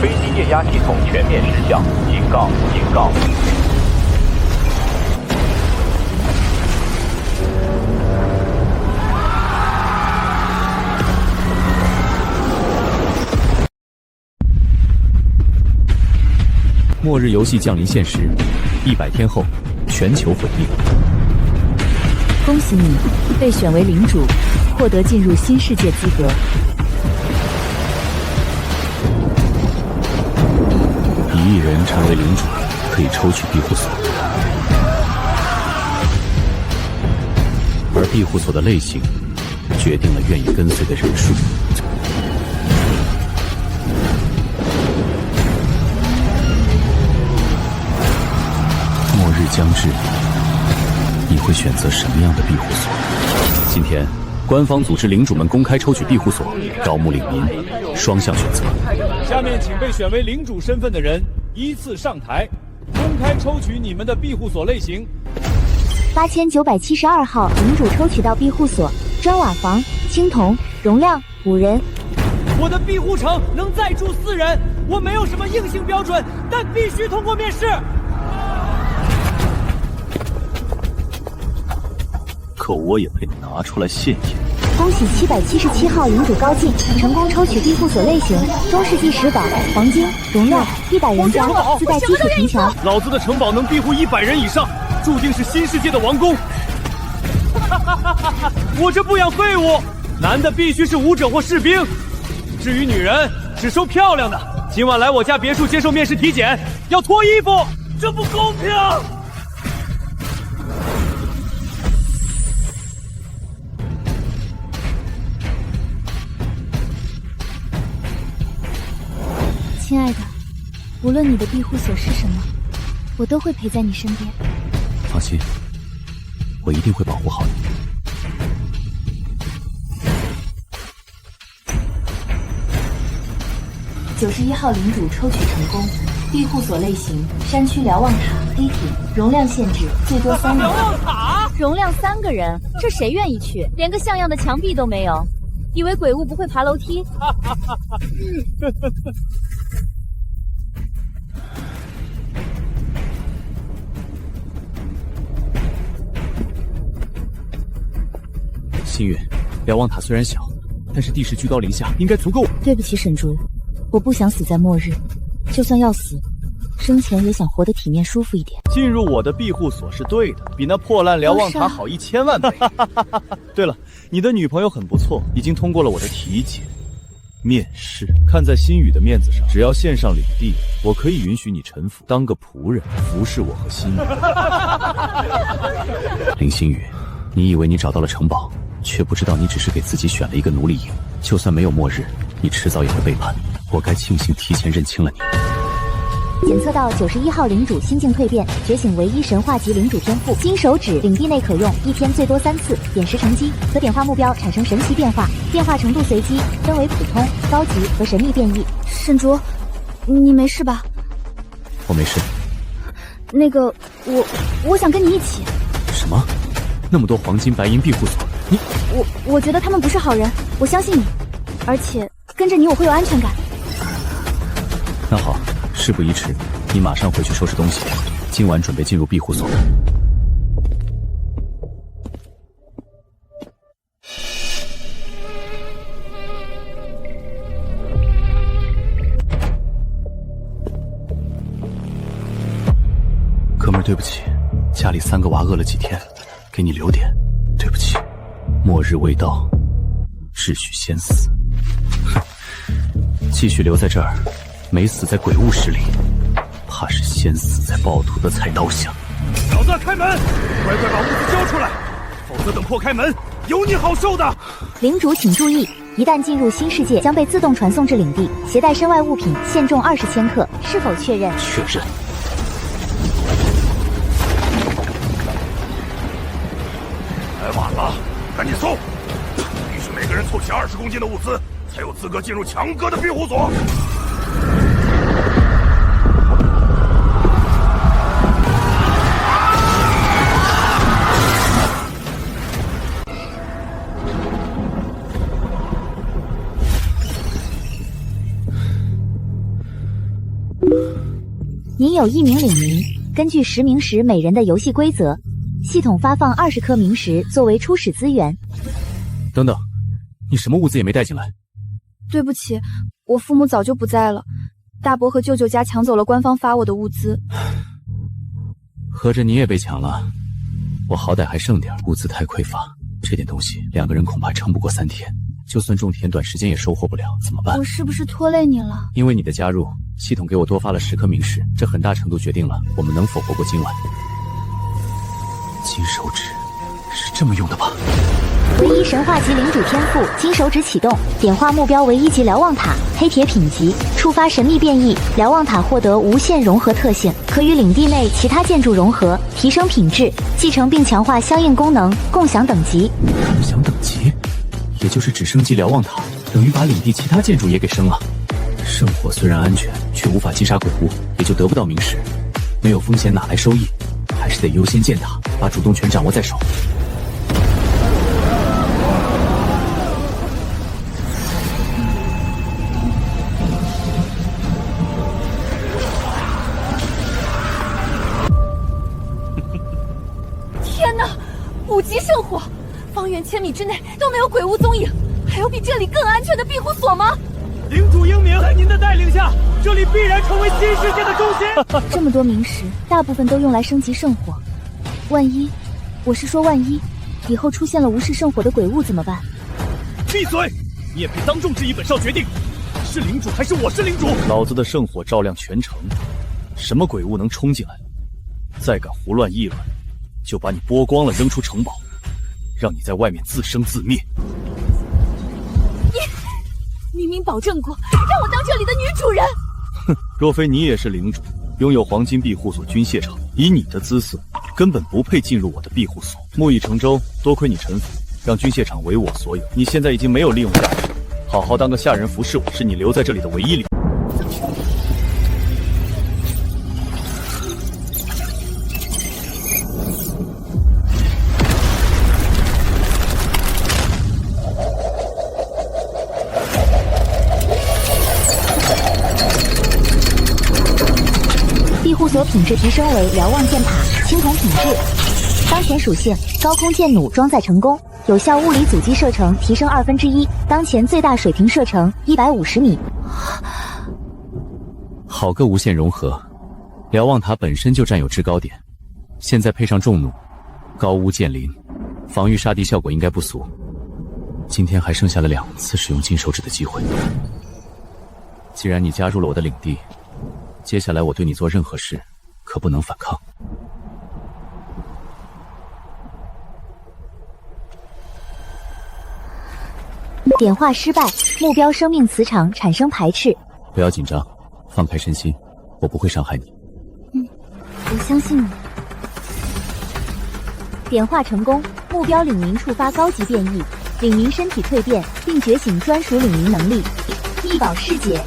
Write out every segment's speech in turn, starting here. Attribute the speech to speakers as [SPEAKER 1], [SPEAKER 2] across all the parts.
[SPEAKER 1] 飞机液压系统全面失效，警告！警告！
[SPEAKER 2] 末日游戏降临现实，100天后，全球毁灭。
[SPEAKER 3] 恭喜你被选为领主，获得进入新世界资格。
[SPEAKER 2] 以一人成为领主，可以抽取庇护所，而庇护所的类型决定了愿意跟随的人数。末日将至，你会选择什么样的庇护所？今天，官方组织领主们公开抽取庇护所，招募领民，双向选择。
[SPEAKER 4] 下面请被选为领主身份的人依次上台，公开抽取你们的庇护所类型。
[SPEAKER 5] 8972号领主抽取到庇护所：砖瓦房、青铜，容量5人。
[SPEAKER 4] 我的庇护城能再住4人，我没有什么硬性标准，但必须通过面试。
[SPEAKER 2] 可我也配拿出来现眼。
[SPEAKER 5] 恭喜777号领主高进成功抽取庇护所类型：中世纪石堡、黄金，容量100人加，自带基础城墙。
[SPEAKER 4] 老子的城堡能庇护100人以上，注定是新世界的王宫。我这不养废物，男的必须是武者或士兵，至于女人，只收漂亮的。今晚来我家别墅接受面试体检，要脱衣服，这不公平！
[SPEAKER 5] 亲爱的，无论你的庇护所是什么，我都会陪在你身边。
[SPEAKER 2] 放心，我一定会保护好你。
[SPEAKER 3] 91号领主抽取成功，庇护所类型：山区瞭望塔、黑铁，容量限制最多3人。
[SPEAKER 4] 瞭望塔，
[SPEAKER 5] 容量3个人，这谁愿意去？连个像样的墙壁都没有，以为鬼物不会爬楼梯？
[SPEAKER 2] 幸运，瞭望塔虽然小，但是地势居高临下，应该足够。
[SPEAKER 3] 对不起，沈竹，我不想死在末日，就算要死，生前也想活得体面舒服一点。
[SPEAKER 4] 进入我的庇护所是对的，比那破烂瞭望塔好1000万倍。对了，你的女朋友很不错，已经通过了我的体检。面试，看在心宇的面子上，只要献上领地，我可以允许你臣服，当个仆人，服侍我和心宇。
[SPEAKER 2] 林心宇，你以为你找到了城堡，却不知道你只是给自己选了一个奴隶营。就算没有末日，你迟早也会背叛。我该庆幸提前认清了你。
[SPEAKER 5] 检测到91号领主心境蜕变，觉醒唯一神话级领主天赋。金手指领地内可用，1天最多3次。点石成机，可点化目标产生神奇变化，变化程度随机，分为普通、高级和神秘变异。沈竹，你没事吧？
[SPEAKER 2] 我没事。
[SPEAKER 5] 那个，我想跟你一起。
[SPEAKER 2] 什么？那么多黄金白银庇护所，你……
[SPEAKER 5] 我觉得他们不是好人，我相信你，而且跟着你我会有安全感。
[SPEAKER 2] 那好。事不宜迟，你马上回去收拾东西，今晚准备进入庇护所。哥们儿，对不起，家里3个娃饿了几天，给你留点，对不起。末日未到，只许先死。哼，继续留在这儿。没死在鬼物室里，怕是先死在暴徒的菜刀下。
[SPEAKER 4] 小子，开门！乖乖把物资交出来，否则等破开门，有你好受的。
[SPEAKER 5] 领主请注意，一旦进入新世界，将被自动传送至领地，携带身外物品限重20千克，是否确认？
[SPEAKER 2] 确认。
[SPEAKER 6] 来晚了，赶紧送！必须每个人凑齐20公斤的物资，才有资格进入强哥的庇护所。
[SPEAKER 5] 您有1名领民，根据10名石每人的游戏规则，系统发放20颗冥石作为初始资源。
[SPEAKER 2] 等等，你什么物资也没带进来？
[SPEAKER 7] 对不起，我父母早就不在了，大伯和舅舅家抢走了官方发我的物资。
[SPEAKER 2] 合着你也被抢了？我好歹还剩点，物资太匮乏，这点东西2个人恐怕撑不过3天。就算种田，短时间也收获不了，怎么办？
[SPEAKER 7] 我是不是拖累你了？
[SPEAKER 2] 因为你的加入，系统给我多发了10颗冥石，这很大程度决定了我们能否活过今晚。金手指是这么用的吧？
[SPEAKER 5] 唯一神话级领主天赋，金手指启动，点化目标为1级瞭望塔，黑铁品级，触发神秘变异，瞭望塔获得无限融合特性，可与领地内其他建筑融合，提升品质，继承并强化相应功能，共享等级。
[SPEAKER 2] 共享等级，也就是只升级瞭望塔，等于把领地其他建筑也给升了。圣火虽然安全，却无法击杀鬼物，也就得不到冥石。没有风险哪来收益？还是得优先建塔，把主动权掌握在手。
[SPEAKER 7] 天哪！5级圣火，方圆1000米之内都没有鬼物踪影，还有比这里更安全的庇护所吗？
[SPEAKER 4] 领主英明，在您的带领下，这里必然成为新世界的中心。
[SPEAKER 7] 这么多冥石，大部分都用来升级圣火。万一，我是说万一，以后出现了无视圣火的鬼物怎么办？
[SPEAKER 4] 闭嘴！你也配当众质疑本少决定？是领主还是我是领主？老子的圣火照亮全城，什么鬼物能冲进来？再敢胡乱议论，就把你剥光了扔出城堡，让你在外面自生自灭。
[SPEAKER 7] 你明明保证过让我当这里的女主人。
[SPEAKER 4] 哼，若非你也是领主，拥有黄金庇护所军械城，以你的姿色，根本不配进入我的庇护所。木已成舟，多亏你臣服，让军械厂为我所有。你现在已经没有利用价值，好好当个下人服侍我，是你留在这里的唯一理由。
[SPEAKER 5] 庇护所品质提升为瞭望箭塔，青铜品质。当前属性：高空箭弩装载成功，有效物理阻击射程提升1/2。当前最大水平射程150米。
[SPEAKER 2] 好个无限融合！瞭望塔本身就占有制高点，现在配上重弩，高屋建瓴，防御杀敌效果应该不俗。今天还剩下了2次使用金手指的机会。既然你加入了我的领地，接下来我对你做任何事，可不能反抗。
[SPEAKER 5] 点化失败，目标生命磁场产生排斥。
[SPEAKER 2] 不要紧张，放开身心，我不会伤害你。
[SPEAKER 5] 我相信你。点化成功，目标领民触发高级变异，领民身体蜕变，并觉醒专属领民能力。异宝师姐，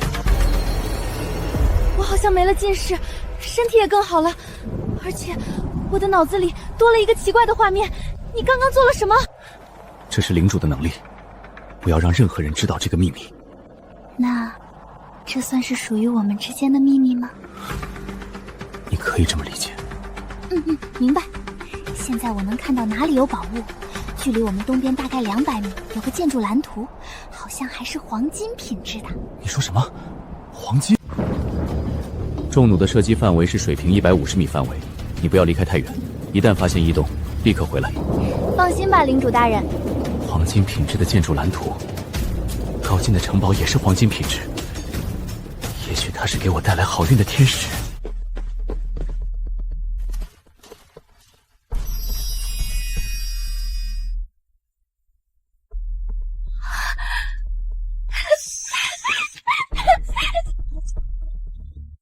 [SPEAKER 7] 我好像没了近视，身体也更好了，而且我的脑子里多了一个奇怪的画面。你刚刚做了什么？
[SPEAKER 2] 这是领主的能力，不要让任何人知道这个秘密。
[SPEAKER 5] 那这算是属于我们之间的秘密吗？
[SPEAKER 2] 你可以这么理解。
[SPEAKER 5] 明白。现在我能看到哪里有宝物，距离我们东边大概200米，有个建筑蓝图，好像还是黄金品质的。
[SPEAKER 2] 你说什么？黄金？重弩的射击范围是水平150米范围，你不要离开太远，一旦发现异动，立刻回来。
[SPEAKER 5] 放心吧，领主大人。
[SPEAKER 2] 黄金品质的建筑蓝图，靠近的城堡也是黄金品质，也许它是给我带来好运的天使。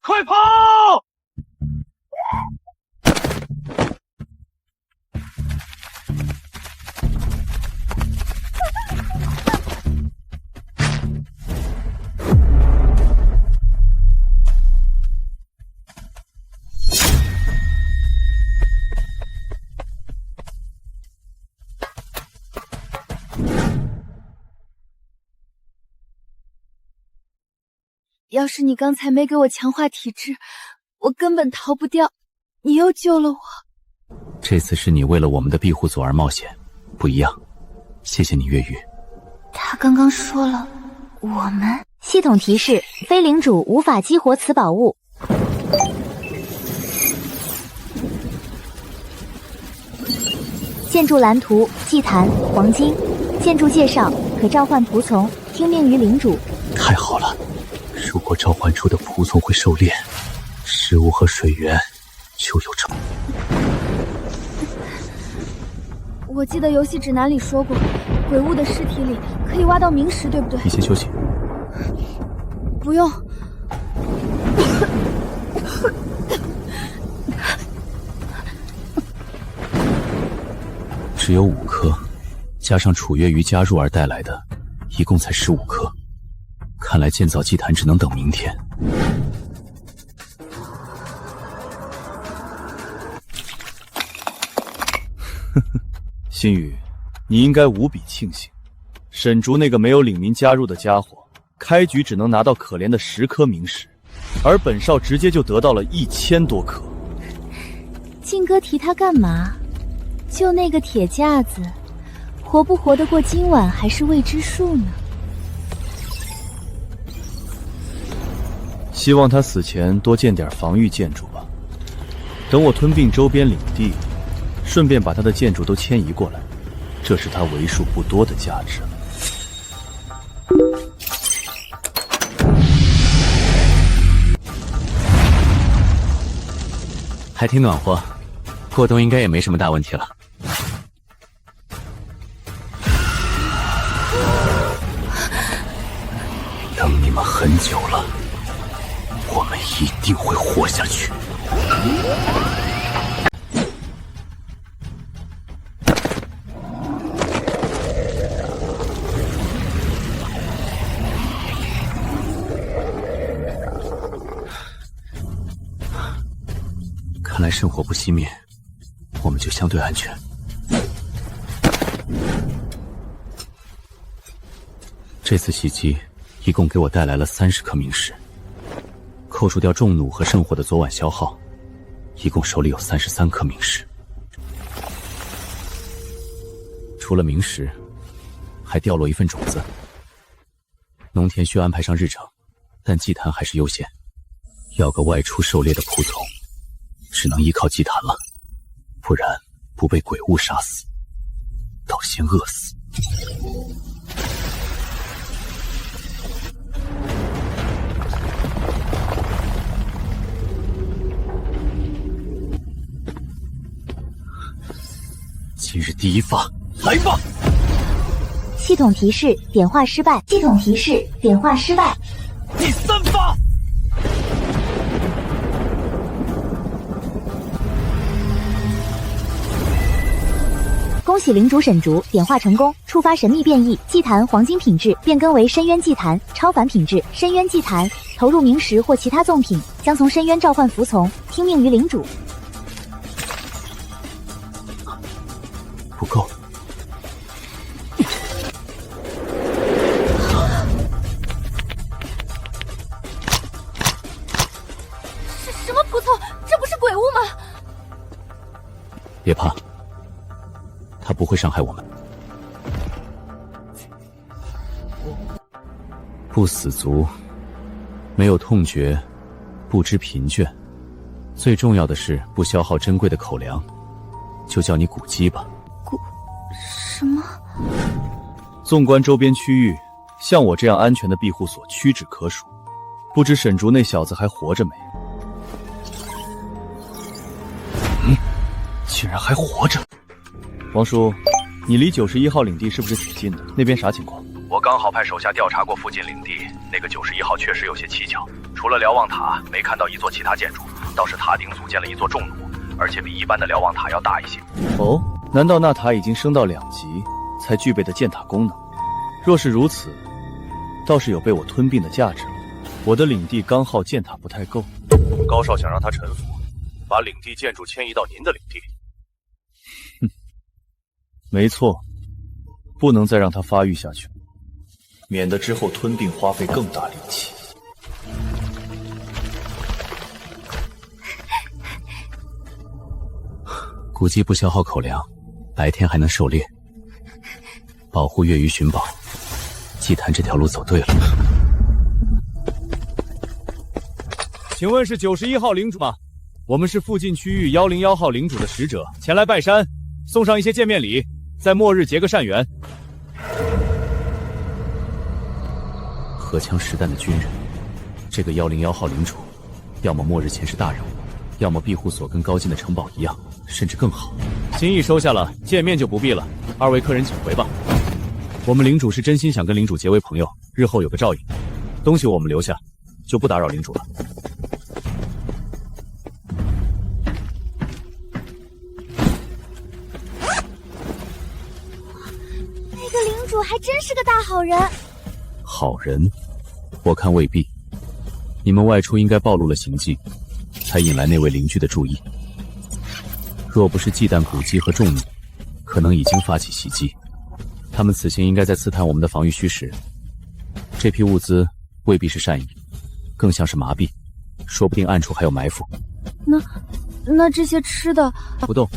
[SPEAKER 4] 快跑！
[SPEAKER 7] 要是你刚才没给我强化体质，我根本逃不掉。你又救了我。
[SPEAKER 2] 这次是你为了我们的庇护所而冒险，不一样。谢谢你，越狱。
[SPEAKER 5] 他刚刚说了我们。系统提示：非领主无法激活此宝物。建筑蓝图：祭坛、黄金。建筑介绍：可召唤仆从，听命于领主。
[SPEAKER 2] 太好了，如果召唤出的仆从会狩猎，食物和水源就有成。
[SPEAKER 7] 我记得游戏指南里说过，鬼物的尸体里可以挖到冥石，对不对？
[SPEAKER 2] 你先休息。
[SPEAKER 7] 不用。
[SPEAKER 2] 只有5颗，加上楚月鱼加入而带来的，一共才15颗。看来建造祭坛只能等明天。
[SPEAKER 4] 心雨，你应该无比庆幸，沈竹那个没有领民加入的家伙，开局只能拿到可怜的10颗冥石，而本少直接就得到了1000多颗。
[SPEAKER 7] 靖哥提他干嘛？就那个铁架子，活不活得过今晚还是未知数呢。
[SPEAKER 4] 希望他死前多建点防御建筑吧。等我吞并周边领地，顺便把他的建筑都迁移过来，这是他为数不多的价值了。
[SPEAKER 2] 还挺暖和，过冬应该也没什么大问题了。等你们很久了，我们一定会活下去。看来圣火不熄灭，我们就相对安全。这次袭击一共给我带来了30颗冥石，扣除掉重弩和圣火的昨晚消耗，一共手里有33颗冥石。除了冥石，还掉落一份种子。农田需安排上日程，但祭坛还是优先。要个外出狩猎的仆从，只能依靠祭坛了，不然不被鬼物杀死，倒先饿死。今日第一发，来吧！
[SPEAKER 5] 系统提示：点化失败。系统提示：点化失败。
[SPEAKER 4] 第3发。
[SPEAKER 5] 恭喜领主沈竹点化成功，触发神秘变异，祭坛黄金品质变更为深渊祭坛，超凡品质深渊祭坛，投入冥石或其他赠品，将从深渊召唤服从，听命于领主。
[SPEAKER 2] 不够。
[SPEAKER 7] 什么仆从？这不是鬼物吗？
[SPEAKER 2] 别怕，他不会伤害我们。不死族，没有痛觉，不知贫倦，最重要的是不消耗珍贵的口粮，就叫你古鸡吧。
[SPEAKER 7] 什么？
[SPEAKER 4] 纵观周边区域，像我这样安全的庇护所屈指可数。不知沈竹那小子还活着没？竟然还活着！王叔，你离91号领地是不是挺近的？那边啥情况？
[SPEAKER 1] 我刚好派手下调查过附近领地，那个91号确实有些蹊跷，除了瞭望塔，没看到一座其他建筑，倒是塔顶组建了一座重弩，而且比一般的瞭望塔要大一些。
[SPEAKER 4] 哦，难道那塔已经升到2级才具备的建塔功能？若是如此，倒是有被我吞并的价值了。我的领地钢耗建塔不太够。
[SPEAKER 6] 高少想让他臣服，把领地建筑迁移到您的领地。
[SPEAKER 4] 没错，不能再让它发育下去，免得之后吞并花费更大力气。
[SPEAKER 2] 古迹不消耗口粮，白天还能狩猎，保护月鱼寻宝。祭坛这条路走对了。
[SPEAKER 4] 请问是91号领主吗？我们是附近区域101号领主的使者，前来拜山，送上一些见面礼，在末日结个善缘。
[SPEAKER 2] 荷枪实弹的军人，这个101号领主，要么末日前是大人物，要么庇护所跟高进的城堡一样，甚至更好。
[SPEAKER 4] 心意收下了，见面就不必了。二位客人请回吧。我们领主是真心想跟领主结为朋友，日后有个照应。东西我们留下，就不打扰领主了。
[SPEAKER 7] 那个领主还真是个大好人。
[SPEAKER 2] 好人，我看未必。你们外出应该暴露了行迹，才引来那位邻居的注意。若不是忌惮古迹和众怒，可能已经发起袭击。他们此行应该在刺探我们的防御虚实。这批物资未必是善意，更像是麻痹，说不定暗处还有埋伏。
[SPEAKER 7] 那这些吃的……
[SPEAKER 4] 不动。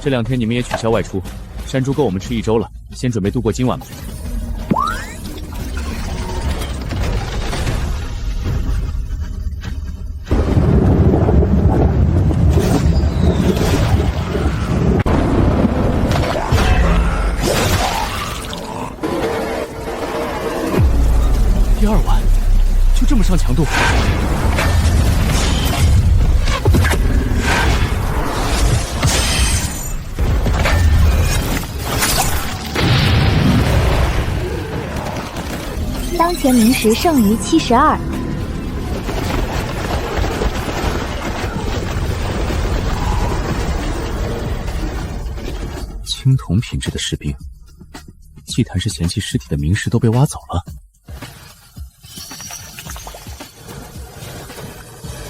[SPEAKER 4] 这2天你们也取消外出，山猪够我们吃1周了，先准备度过今晚吧。
[SPEAKER 2] 第2晚就这么上强度？
[SPEAKER 5] 当前明时剩余72。
[SPEAKER 2] 青铜品质的士兵，祭坛是嫌弃尸体的明石都被挖走了。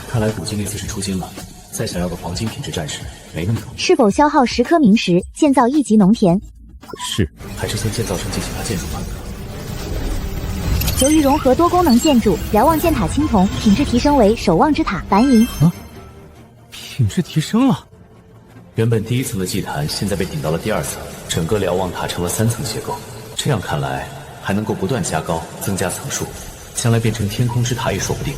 [SPEAKER 2] 看来古迹那次是出金了，再想要个黄金品质战士没那么容易。
[SPEAKER 5] 是否消耗10颗明石建造1级农田？
[SPEAKER 2] 是，还是先建造升级其他建筑吧。
[SPEAKER 5] 由于融合多功能建筑，瞭望箭塔青铜品质提升为守望之塔白银。
[SPEAKER 2] 品质提升了。原本第1层的祭坛，现在被顶到了第2层，整个瞭望塔成了3层结构。这样看来，还能够不断加高，增加层数，将来变成天空之塔也说不定。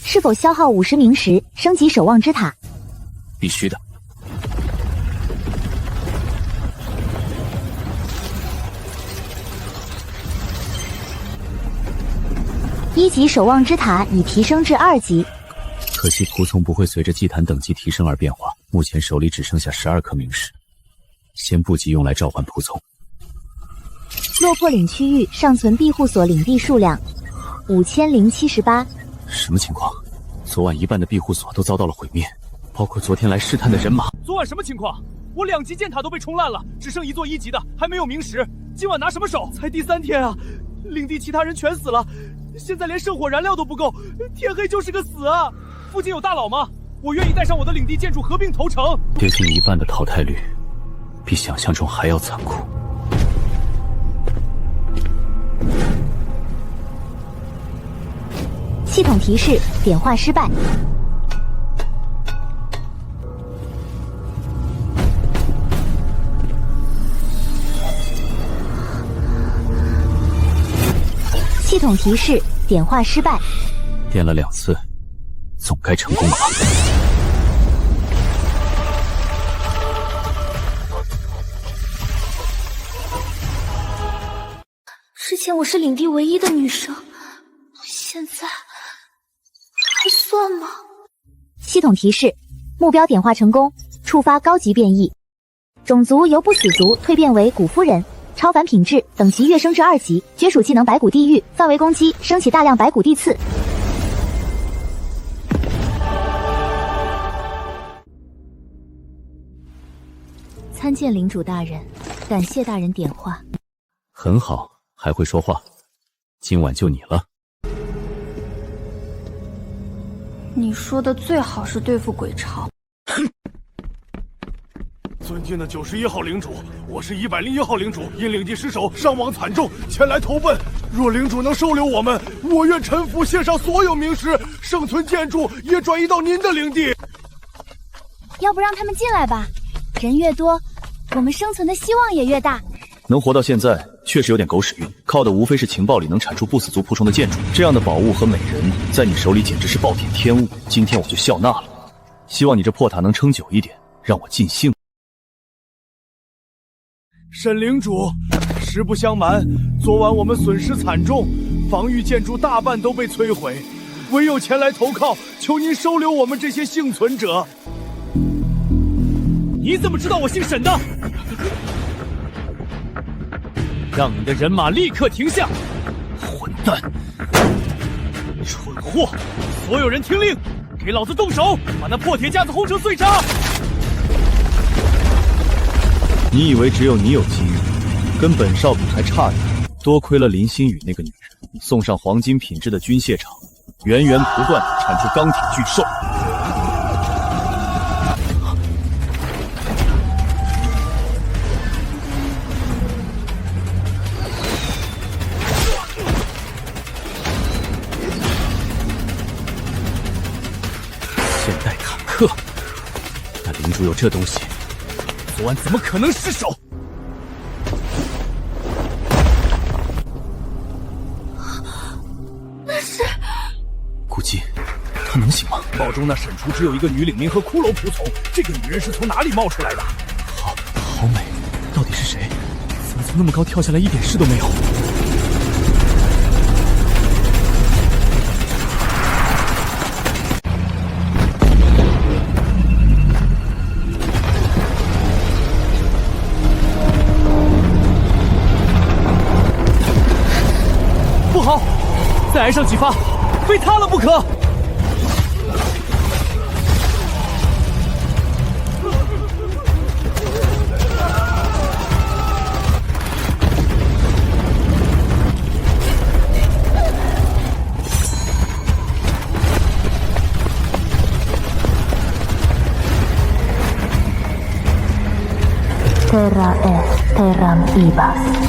[SPEAKER 5] 是否消耗50明石升级守望之塔？
[SPEAKER 2] 必须的。
[SPEAKER 5] 1级守望之塔已提升至2级。
[SPEAKER 2] 可惜仆从不会随着祭坛等级提升而变化，目前手里只剩下12颗明石，先不急用来召唤仆从。
[SPEAKER 5] 落魄岭区域尚存庇护所领地数量5078。
[SPEAKER 2] 什么情况？昨晚一半的庇护所都遭到了毁灭，包括昨天来试探的人马。
[SPEAKER 4] 昨晚什么情况？我2级箭塔都被冲烂了，只剩1座1级的，还没有明石。今晚拿什么守？才第3天啊！领地其他人全死了，现在连圣火燃料都不够，天黑就是个死啊！附近有大佬吗？我愿意带上我的领地建筑合并投诚。
[SPEAKER 2] 接近一半的淘汰率，比想象中还要残酷。
[SPEAKER 5] 系统提示：点化失败。系统提示：点化失败。
[SPEAKER 2] 点了2次，总该成功了吧？
[SPEAKER 7] 之前我是领地唯一的女生，现在还算吗？
[SPEAKER 5] 系统提示：目标点化成功，触发高级变异，种族由不死族蜕变为古夫人，超凡品质等级跃升至2级，绝属技能白骨地狱，范围攻击升起大量白骨地刺。参见领主大人，感谢大人点化。
[SPEAKER 2] 很好，还会说话，今晚就你了。
[SPEAKER 7] 你说的最好是对付鬼巢。
[SPEAKER 6] 尊敬的91号领主，我是101号领主，因领地失守，伤亡惨重，前来投奔。若领主能收留我们，我愿臣服献上所有明石，生存建筑也转移到您的领地。
[SPEAKER 7] 要不让他们进来吧？人越多，我们生存的希望也越大。
[SPEAKER 4] 能活到现在，确实有点狗屎运，靠的无非是情报里能产出不死族仆从的建筑。这样的宝物和美人，在你手里简直是暴殄天物。今天我就笑纳了。希望你这破塔能撑久一点，让我尽兴。
[SPEAKER 6] 沈领主，实不相瞒，昨晚我们损失惨重，防御建筑大半都被摧毁，唯有前来投靠，求您收留我们这些幸存者。
[SPEAKER 4] 你怎么知道我姓沈的？让你的人马立刻停下！混蛋！蠢货！所有人听令，给老子动手，把那破铁架子轰成碎渣！你以为只有你有机遇，跟本少比还差点。多亏了林心雨那个女人，送上黄金品质的军械厂，源源不断地产出钢铁巨兽。现代坦克，那领主有这东西，昨晚怎么可能失手？
[SPEAKER 7] 那是
[SPEAKER 4] 估计他能行吗？
[SPEAKER 6] 堡中那沈厨只有一个女领兵和骷髅仆从，这个女人是从哪里冒出来的？
[SPEAKER 4] 好美，到底是谁？怎么从那么高跳下来一点事都没有？不好，再挨上几发，非他了不可！Terra
[SPEAKER 5] est terram ibas.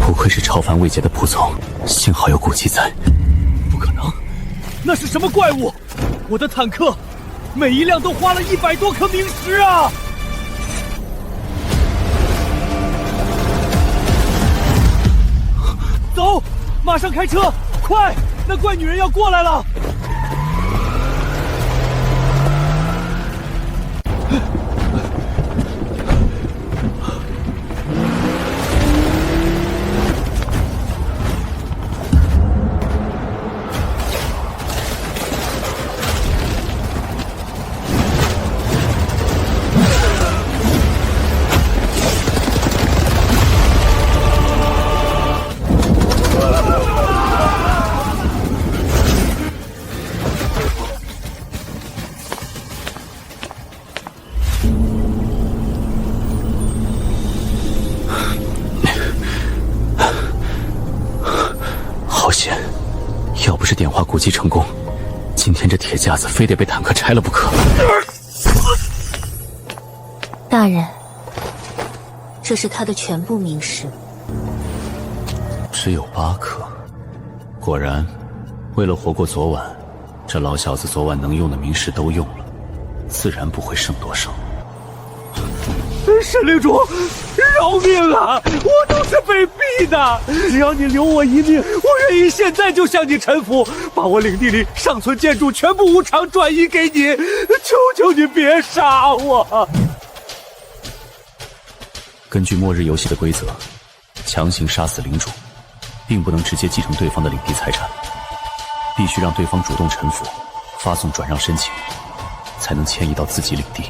[SPEAKER 2] 不愧是超凡未解的仆从，幸好有古迹在。
[SPEAKER 4] 不可能，那是什么怪物？我的坦克，每一辆都花了100多颗冥石啊！走，马上开车，快！那怪女人要过来了。
[SPEAKER 2] 好险！要不是点化古迹成功，今天这铁架子非得被坦克拆了不可。
[SPEAKER 3] 大人，这是他的全部冥石。
[SPEAKER 2] 只有8颗，果然，为了活过昨晚，这老小子昨晚能用的冥石都用了，自然不会剩多少。
[SPEAKER 6] 沈领主，饶命啊！我都是被逼的，只要你留我一命，我愿意现在就向你臣服，把我领地里尚存建筑全部无偿转移给你，求求你别杀我！
[SPEAKER 2] 根据末日游戏的规则，强行杀死领主，并不能直接继承对方的领地财产，必须让对方主动臣服，发送转让申请，才能迁移到自己领地。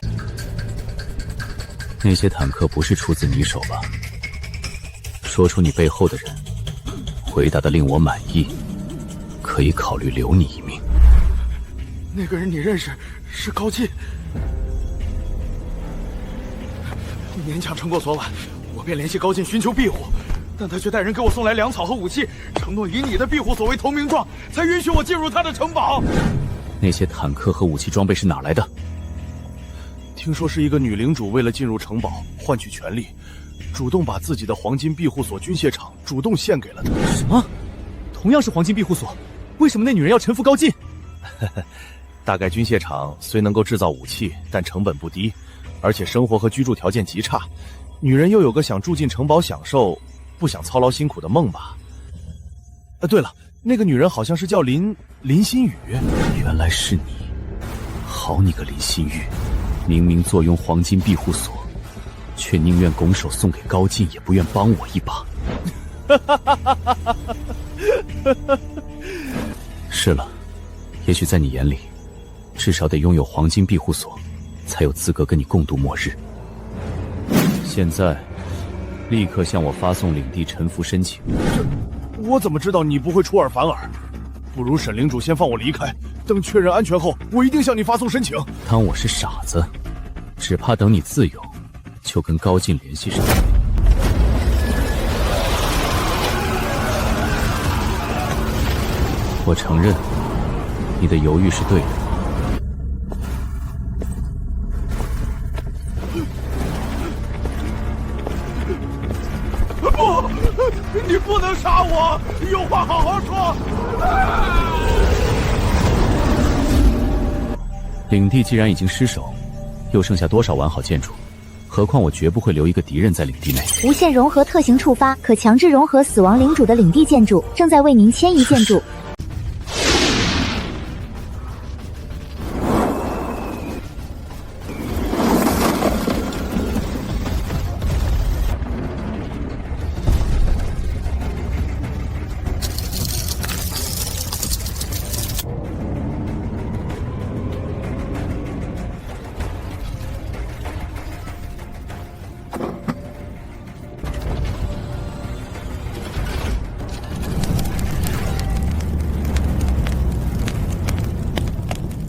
[SPEAKER 2] 那些坦克不是出自你手吧？说出你背后的人，回答的令我满意，可以考虑留你一命。
[SPEAKER 6] 那个人你认识，是高进。勉强撑过昨晚，我便联系高进寻求庇护，但他却带人给我送来粮草和武器，承诺以你的庇护所为投名状，才允许我进入他的城堡。
[SPEAKER 2] 那些坦克和武器装备是哪来的？
[SPEAKER 4] 听说是一个女领主为了进入城堡换取权力，主动把自己的黄金庇护所军械厂主动献给了他。
[SPEAKER 2] 什么？同样是黄金庇护所，为什么那女人要臣服高进？
[SPEAKER 4] 大概军械厂虽能够制造武器，但成本不低，而且生活和居住条件极差。女人又有个想住进城堡享受，不想操劳辛苦的梦吧。对了，那个女人好像是叫林心雨。
[SPEAKER 2] 原来是你，好你个林心雨，明明坐拥黄金庇护所，却宁愿拱手送给高进，也不愿帮我一把。是了，也许在你眼里，至少得拥有黄金庇护所，才有资格跟你共度末日。现在，立刻向我发送领地臣服申请。
[SPEAKER 4] 我怎么知道你不会出尔反尔？不如沈领主先放我离开，等确认安全后，我一定向你发送申请。
[SPEAKER 2] 当我是傻子，只怕等你自由，就跟高进联系上。我承认，你的犹豫是对的。
[SPEAKER 4] 不，你不能杀我，有话好好说。
[SPEAKER 2] 领地既然已经失守，又剩下多少完好建筑？何况我绝不会留一个敌人在领地内。
[SPEAKER 5] 无限融合特性触发，可强制融合死亡领主的领地建筑，正在为您迁移建筑。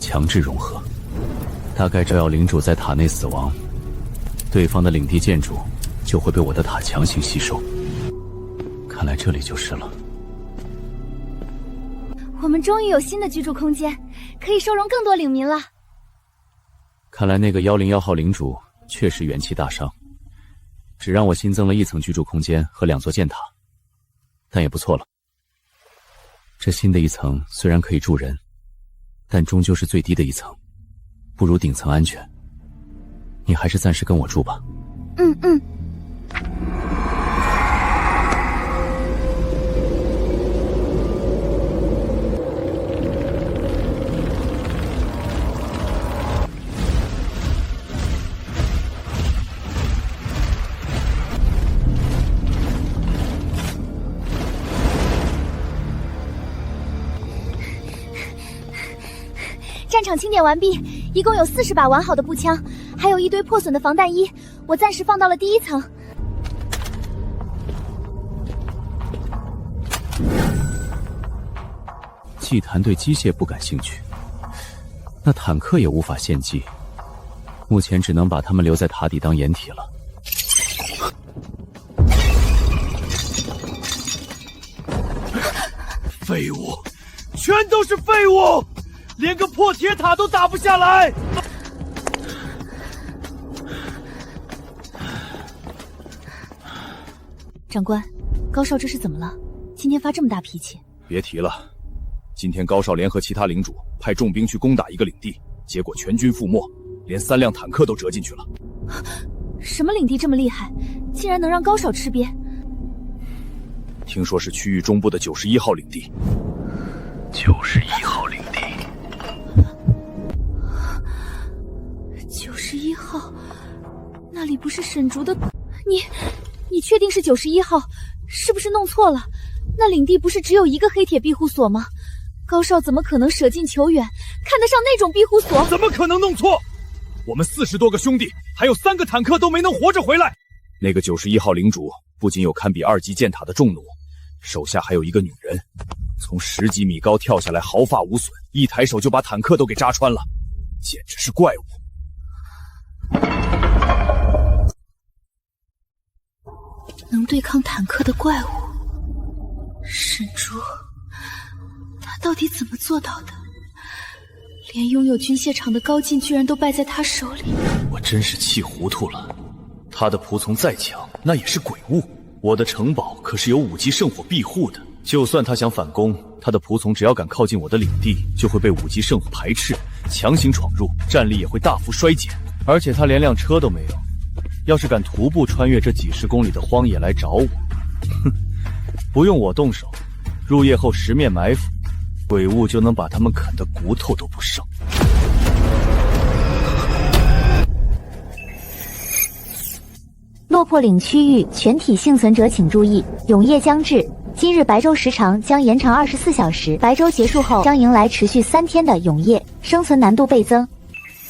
[SPEAKER 2] 强制融合，大概只要领主在塔内死亡，对方的领地建筑就会被我的塔强行吸收。看来这里就是了。
[SPEAKER 7] 我们终于有新的居住空间，可以收容更多领民了。
[SPEAKER 2] 看来那个101号领主确实元气大伤，只让我新增了1层居住空间和2座箭塔，但也不错了。这新的1层虽然可以住人，但终究是最低的1层，不如顶层安全。你还是暂时跟我住吧。
[SPEAKER 7] 嗯。战场清点完毕，一共有40把完好的步枪，还有一堆破损的防弹衣，我暂时放到了第1层。
[SPEAKER 2] 祭坛对机械不感兴趣，那坦克也无法献祭，目前只能把他们留在塔底当掩体了。
[SPEAKER 4] 废物，全都是废物！连个破铁塔都打不下来。
[SPEAKER 7] 长官，高少这是怎么了？今天发这么大脾气？
[SPEAKER 4] 别提了，今天高少联合其他领主派重兵去攻打一个领地，结果全军覆没，连3辆坦克都折进去了。
[SPEAKER 7] 什么领地这么厉害，竟然能让高少吃瘪？
[SPEAKER 4] 听说是区域中部的91号领地。
[SPEAKER 1] 91号领地。
[SPEAKER 7] 91号，那里不是沈竹的？你确定是91号？是不是弄错了？那领地不是只有一个黑铁庇护所吗？高少怎么可能舍近求远，看得上那种庇护所？
[SPEAKER 4] 怎么可能弄错？我们40多个兄弟，还有3个坦克都没能活着回来。那个91号领主不仅有堪比2级箭塔的重弩，手下还有一个女人，从10几米高跳下来，毫发无损，一抬手就把坦克都给扎穿了，简直是怪物。
[SPEAKER 7] 能对抗坦克的怪物，沈竹，他到底怎么做到的？连拥有军械厂的高进居然都败在他手里。
[SPEAKER 2] 我真是气糊涂了。他的仆从再强，那也是鬼物。我的城堡可是有5级圣火庇护的，就算他想反攻，他的仆从只要敢靠近我的领地，就会被5级圣火排斥，强行闯入，战力也会大幅衰减。而且他连辆车都没有，要是敢徒步穿越这几10公里的荒野来找我，哼，不用我动手，入夜后10面埋伏，鬼物就能把他们啃得骨头都不剩。
[SPEAKER 5] 落魄岭区域全体幸存者请注意，永夜将至，今日白昼时长将延长24小时，白昼结束后将迎来持续3天的永夜，生存难度倍增，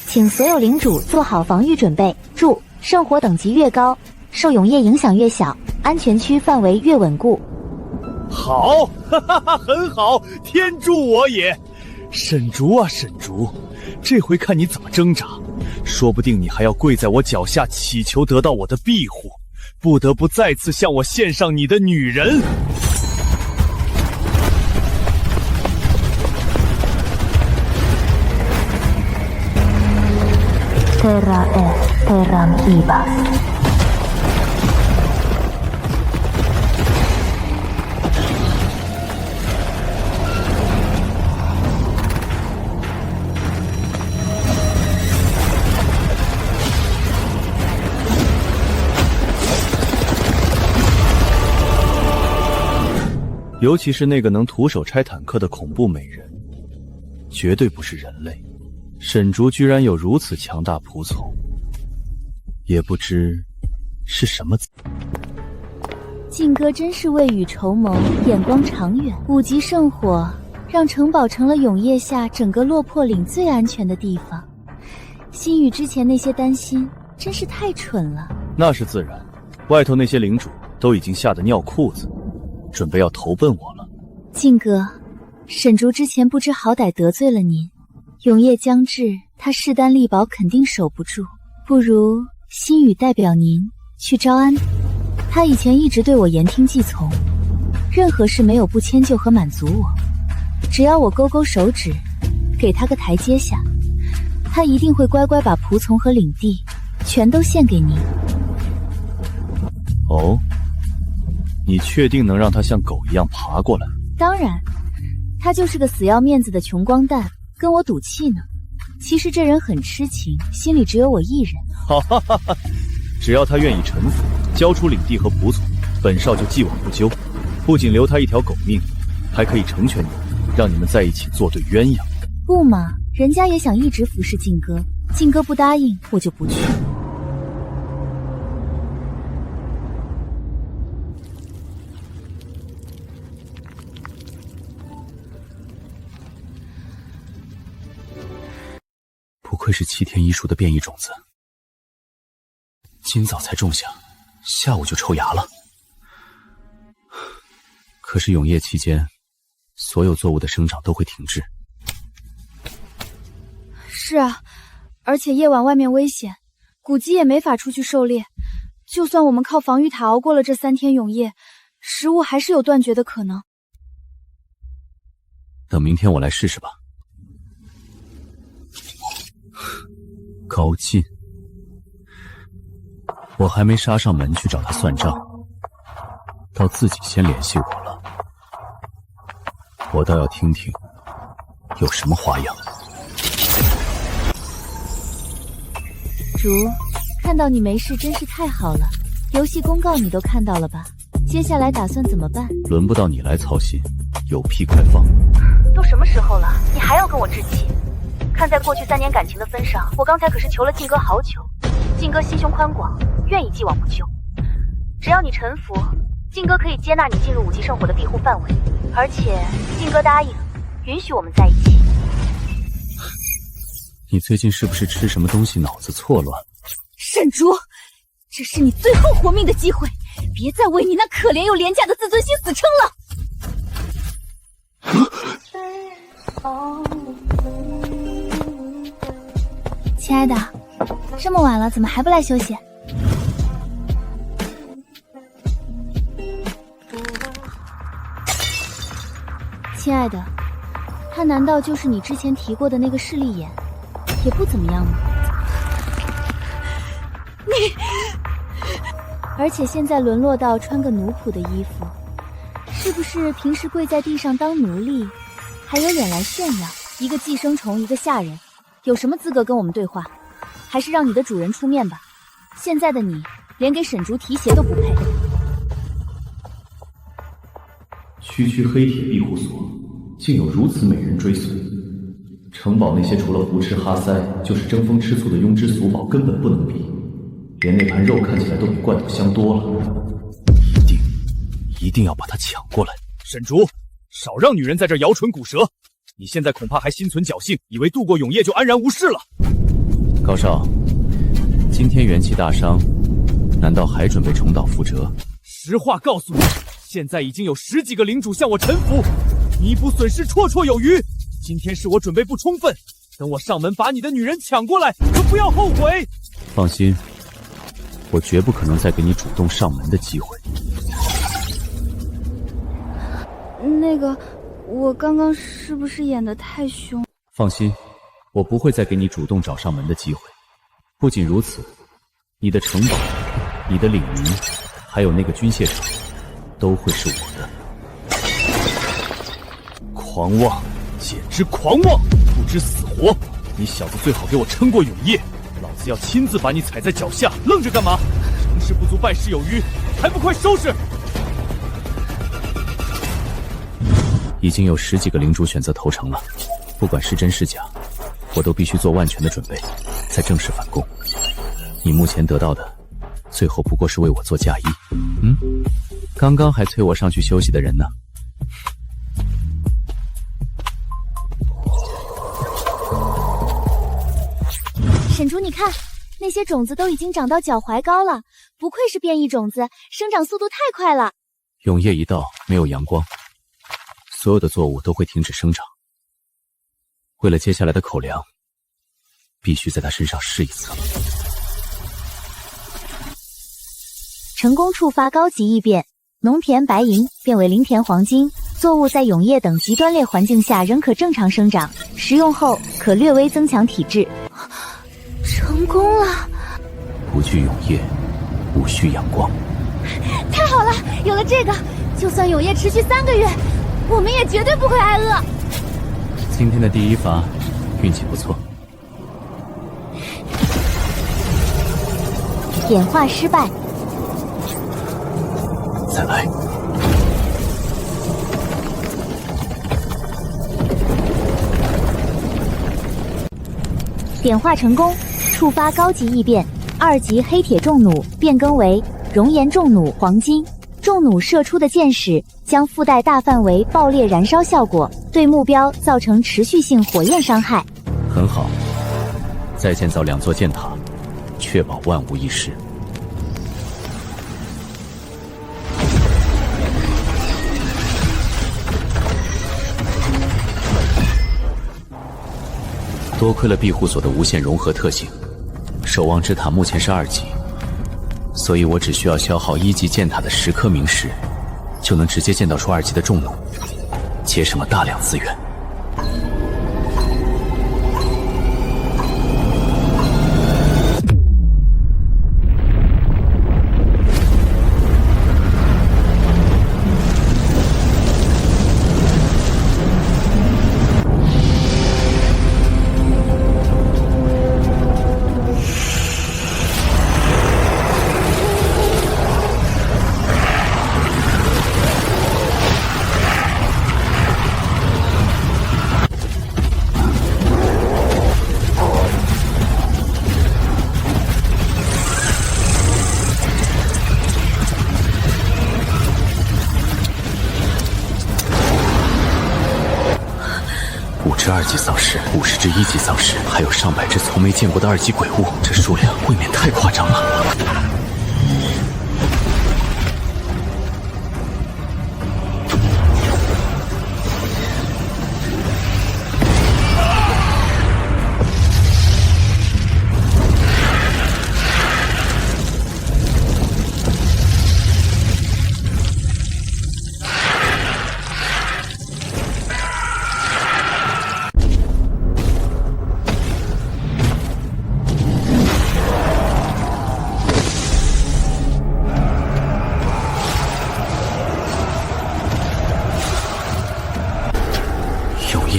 [SPEAKER 5] 请所有领主做好防御准备。注：圣火等级越高，受永夜影响越小，安全区范围越稳固。
[SPEAKER 4] 好，哈哈哈，很好，天助我也！沈竹啊，沈竹，这回看你怎么挣扎，说不定你还要跪在我脚下祈求得到我的庇护，不得不再次向我献上你的女人。
[SPEAKER 5] Terra est terram ibas。
[SPEAKER 2] 尤其是那个能徒手拆坦克的恐怖美人，绝对不是人类。沈竹居然有如此强大仆从，也不知是什么。
[SPEAKER 7] 靖哥真是未雨绸缪，眼光长远。5级圣火让城堡成了永夜下整个落魄岭最安全的地方。心雨之前那些担心真是太蠢了。
[SPEAKER 2] 那是自然，外头那些领主都已经吓得尿裤子，准备要投奔我了。
[SPEAKER 7] 靖哥，沈竹之前不知好歹得罪了您，永夜将至，他势单力薄，肯定守不住。不如心雨代表您去招安。他以前一直对我言听计从，任何事没有不迁就和满足我。只要我勾勾手指，给他个台阶下，他一定会乖乖把仆从和领地全都献给您。
[SPEAKER 2] 哦，你确定能让他像狗一样爬过来？
[SPEAKER 7] 当然，他就是个死要面子的穷光蛋，跟我赌气呢。其实这人很痴情，心里只有我一人。
[SPEAKER 2] 哈哈哈哈！只要他愿意臣服，交出领地和仆从，本少就既往不咎。不仅留他一条狗命，还可以成全你，让你们在一起做对鸳鸯。
[SPEAKER 7] 不嘛，人家也想一直服侍靖哥，靖哥不答应，我就不去。
[SPEAKER 2] 不愧是7天一树的变异种子，今早才种下，下午就抽芽了。可是永夜期间，所有作物的生长都会停滞。
[SPEAKER 7] 是啊，而且夜晚外面危险，古鸡也没法出去狩猎。就算我们靠防御塔熬过了这3天永夜，食物还是有断绝的可能。
[SPEAKER 2] 等明天我来试试吧。高进，我还没杀上门去找他算账，倒自己先联系我了。我倒要听听有什么花样。
[SPEAKER 7] 竹，看到你没事真是太好了。游戏公告你都看到了吧？接下来打算怎么办？
[SPEAKER 2] 轮不到你来操心，有屁快放。
[SPEAKER 3] 都什么时候了，你还要跟我置气？看在过去3年感情的分上，我刚才可是求了靖哥好久。靖哥心胸宽广，愿意既往不咎。只要你臣服，靖哥可以接纳你进入5级圣火的庇护范围，而且靖哥答应允许我们在一起。
[SPEAKER 2] 你最近是不是吃什么东西脑子错乱？
[SPEAKER 7] 沈竹，这是你最后活命的机会，别再为你那可怜又廉价的自尊心死撑了。亲爱的，这么晚了，怎么还不来休息？亲爱的，他他难道就是你之前提过的那个势利眼？也不怎么样吗？你，而且现在沦落到穿个奴仆的衣服，是不是平时跪在地上当奴隶，还有脸来炫耀？一个寄生虫，一个下人，有什么资格跟我们对话？还是让你的主人出面吧。现在的你，连给沈竹提鞋都不配。
[SPEAKER 2] 区区黑铁庇护所，竟有如此美人追随。城堡那些除了胡吃哈塞就是争风吃醋的庸脂俗宝根本不能比，连那盘肉看起来都比罐头香多了。
[SPEAKER 4] 一定要把他抢过来！沈竹，少让女人在这摇唇鼓舌！你现在恐怕还心存侥幸，以为度过永夜就安然无事了。
[SPEAKER 2] 高少，今天元气大伤，难道还准备重蹈覆辙？
[SPEAKER 4] 实话告诉你，现在已经有10几个领主向我臣服，弥补损失绰绰有余。今天是我准备不充分，等我上门把你的女人抢过来，可不要后悔。
[SPEAKER 2] 放心，我绝不可能再给你主动上门的机会。
[SPEAKER 7] 那个，我刚刚是不是演得太凶？
[SPEAKER 2] 放心，我不会再给你主动找上门的机会。不仅如此，你的城堡、你的领民，还有那个军械厂，都会是我的。
[SPEAKER 4] 狂妄，简直狂妄，不知死活！你小子最好给我撑过永夜，老子要亲自把你踩在脚下！愣着干嘛？成事不足败事有余，还不快收拾！
[SPEAKER 2] 已经有10几个领主选择投诚了，不管是真是假，我都必须做万全的准备，再正式反攻。你目前得到的，最后不过是为我做嫁衣。刚刚还催我上去休息的人呢？
[SPEAKER 7] 沈竹，你看，那些种子都已经长到脚踝高了，不愧是变异种子，生长速度太快了。
[SPEAKER 2] 永夜一到，没有阳光，所有的作物都会停止生长。为了接下来的口粮，必须在他身上试一次。
[SPEAKER 5] 成功触发高级异变，农田白银变为林田黄金，作物在永夜等极端劣环境下仍可正常生长，食用后可略微增强体质。
[SPEAKER 7] 成功了！
[SPEAKER 2] 不惧永夜，无需阳光。
[SPEAKER 7] 太好了，有了这个，就算永夜持续3个月，我们也绝对不会挨饿。
[SPEAKER 2] 今天的第一发，运气不错。
[SPEAKER 5] 点化失败，
[SPEAKER 2] 再来。
[SPEAKER 5] 点化成功，触发高级异变，2级黑铁重弩变更为熔岩重弩黄金。重弩射出的箭矢将附带大范围爆裂燃烧效果，对目标造成持续性火焰伤害。
[SPEAKER 2] 很好，再建造2座箭塔，确保万无一失。多亏了庇护所的无限融合特性，守望之塔目前是2级，所以我只需要消耗1级箭塔的10颗明石，就能直接建造出2级的重弩，节省了大量资源。5只2级丧尸，50只1级丧尸，还有上百只从没见过的2级鬼物，这数量未免太夸张了。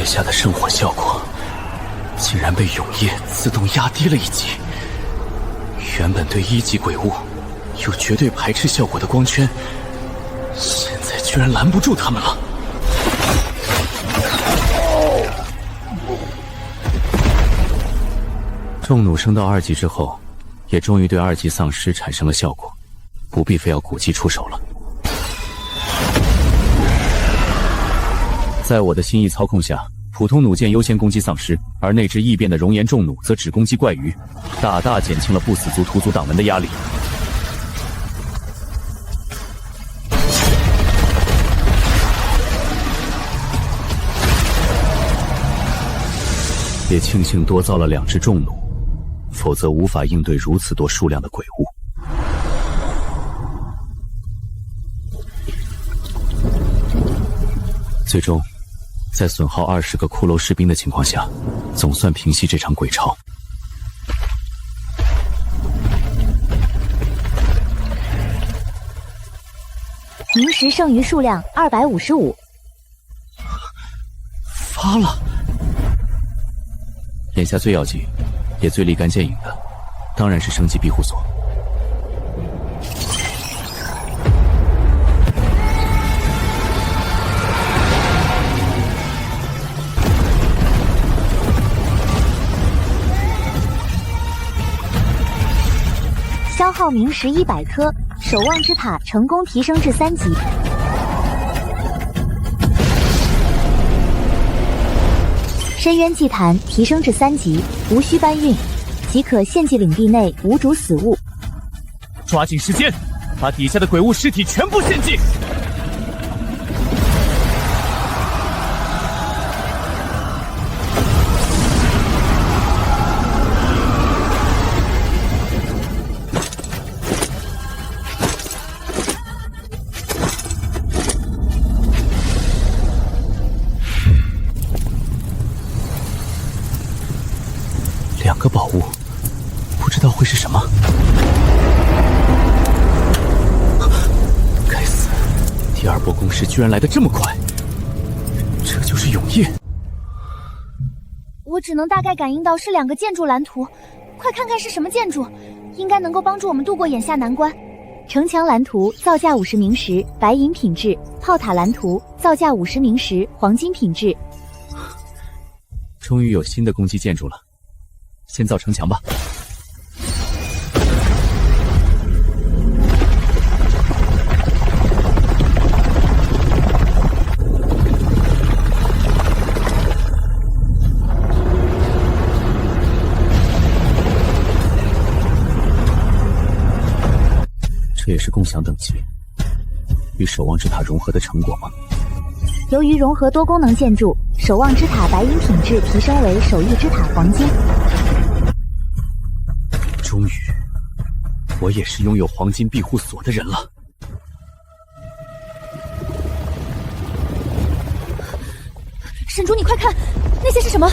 [SPEAKER 2] 叶下的圣火效果竟然被永夜自动压低了1级。原本对1级鬼物有绝对排斥效果的光圈，现在居然拦不住他们了。众弩升到2级之后，也终于对2级丧尸产生了效果，不必非要古迹出手了。在我的心意操控下，普通弩箭优先攻击丧尸，而那只异变的熔岩重弩则只攻击怪鱼，大大减轻了不死族屠族党门的压力。也庆幸多造了2只重弩，否则无法应对如此多数量的鬼物。最终，在损耗20个骷髅士兵的情况下，总算平息这场鬼潮。
[SPEAKER 5] 明石剩余数量255。
[SPEAKER 2] 发了。眼下最要紧，也最立竿见影的，当然是升级庇护所。
[SPEAKER 5] 消耗明石100颗，守望之塔成功提升至3级。深渊祭坛提升至3级，无需搬运，即可献祭领地内无主死物。
[SPEAKER 6] 抓紧时间，把底下的鬼物尸体全部献祭。
[SPEAKER 2] 2个宝物，不知道会是什么。该死，第2波攻势居然来得这么快，这就是永夜。
[SPEAKER 7] 我只能大概感应到是2个建筑蓝图，快看看是什么建筑，应该能够帮助我们度过眼下难关。
[SPEAKER 5] 城墙蓝图造价50明石，白银品质；炮塔蓝图造价50明石，黄金品质。
[SPEAKER 2] 终于有新的攻击建筑了，先造城墙吧。这也是共享等级与守望之塔融合的成果吗？
[SPEAKER 5] 由于融合多功能建筑，守望之塔白银品质提升为守御之塔黄金。
[SPEAKER 2] 终于，我也是拥有黄金庇护所的人了。
[SPEAKER 7] 沈竹，你快看，那些是什么？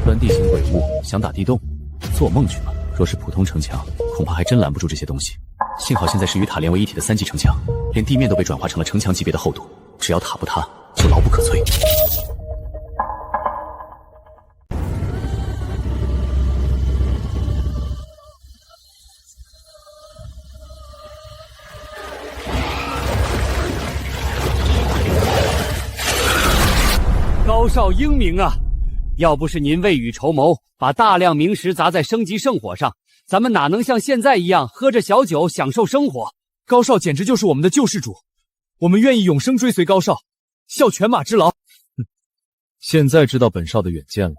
[SPEAKER 2] 端地形鬼物想打地洞，做梦去了。若是普通城墙，恐怕还真拦不住这些东西。幸好现在是与塔连为一体的3级城墙，连地面都被转化成了城墙级别的厚度，只要塔不塌，就牢不可摧。
[SPEAKER 6] 高少英明啊！要不是您未雨绸缪，把大量明石砸在升级圣火上，咱们哪能像现在一样喝着小酒享受生活？
[SPEAKER 4] 高少简直就是我们的救世主，我们愿意永生追随高少，效犬马之劳。现在知道本少的远见了。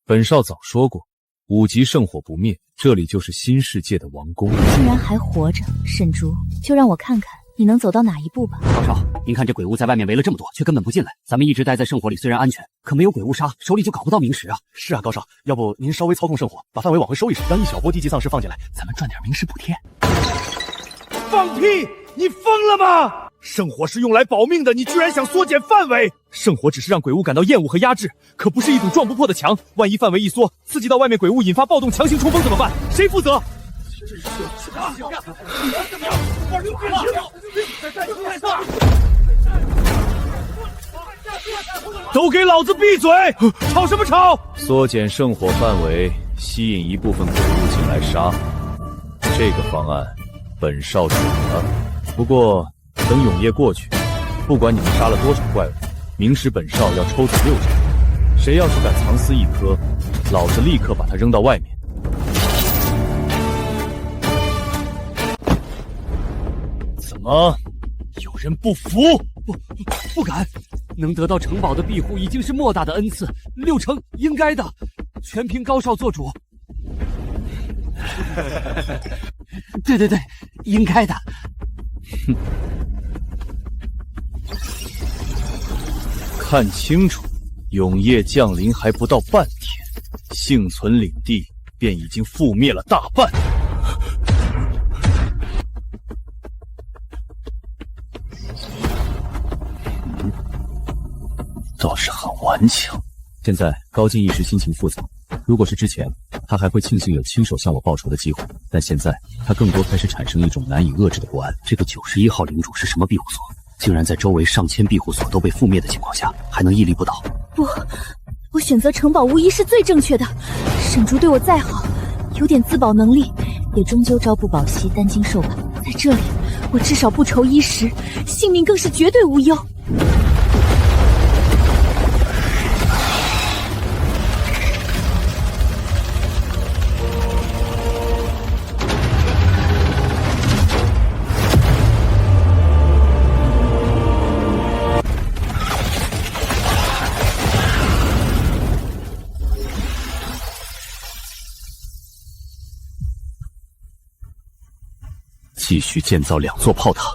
[SPEAKER 4] 本少早说过，5级圣火不灭，这里就是新世界的王宫。
[SPEAKER 7] 竟然还活着，沈竹，就让我看看你能走到哪一步吧。
[SPEAKER 6] 高少，您看这鬼物在外面围了这么多，却根本不进来。咱们一直待在圣火里，虽然安全，可没有鬼物杀，手里就搞不到明石啊。
[SPEAKER 1] 是啊，高少，要不您稍微操控圣火，把范围往回收一收，让一小波低级丧尸放进来，咱们赚点明石补贴。
[SPEAKER 6] 放屁！你疯了吗？
[SPEAKER 4] 圣火是用来保命的，你居然想缩减范围！圣火只是让鬼物感到厌恶和压制，可不是一堵撞不破的墙。万一范围一缩，刺激到外面鬼物，引发暴动，强行冲锋怎么办？谁负责？都给老子闭嘴！吵什么吵？缩减圣火范围，吸引一部分鬼物进来杀。这个方案，本少准了。不过。等永夜过去，不管你们杀了多少怪物，明时本少要抽走6成。谁要是敢藏私一颗，老子立刻把他扔到外面。怎么，有人不服？
[SPEAKER 6] 不敢，能得到城堡的庇护已经是莫大的恩赐，6成应该的，全凭高少做主。对，应该的。
[SPEAKER 4] 哼。看清楚，永夜降临还不到半天，幸存领地便已经覆灭了大半。倒是很顽强。现在高进一时心情复杂，如果是之前，他还会庆幸有亲手向我报仇的机会，但现在他更多开始产生一种难以遏制的不安。
[SPEAKER 2] 这个91号领主是什么庇护所？竟然在周围上千庇护所都被覆灭的情况下，还能屹立不倒。
[SPEAKER 7] 不，我选择城堡无疑是最正确的。沈竹对我再好，有点自保能力，也终究朝不保夕，担惊受怕。在这里，我至少不愁衣食，性命更是绝对无忧。
[SPEAKER 2] 继续建造2座炮塔。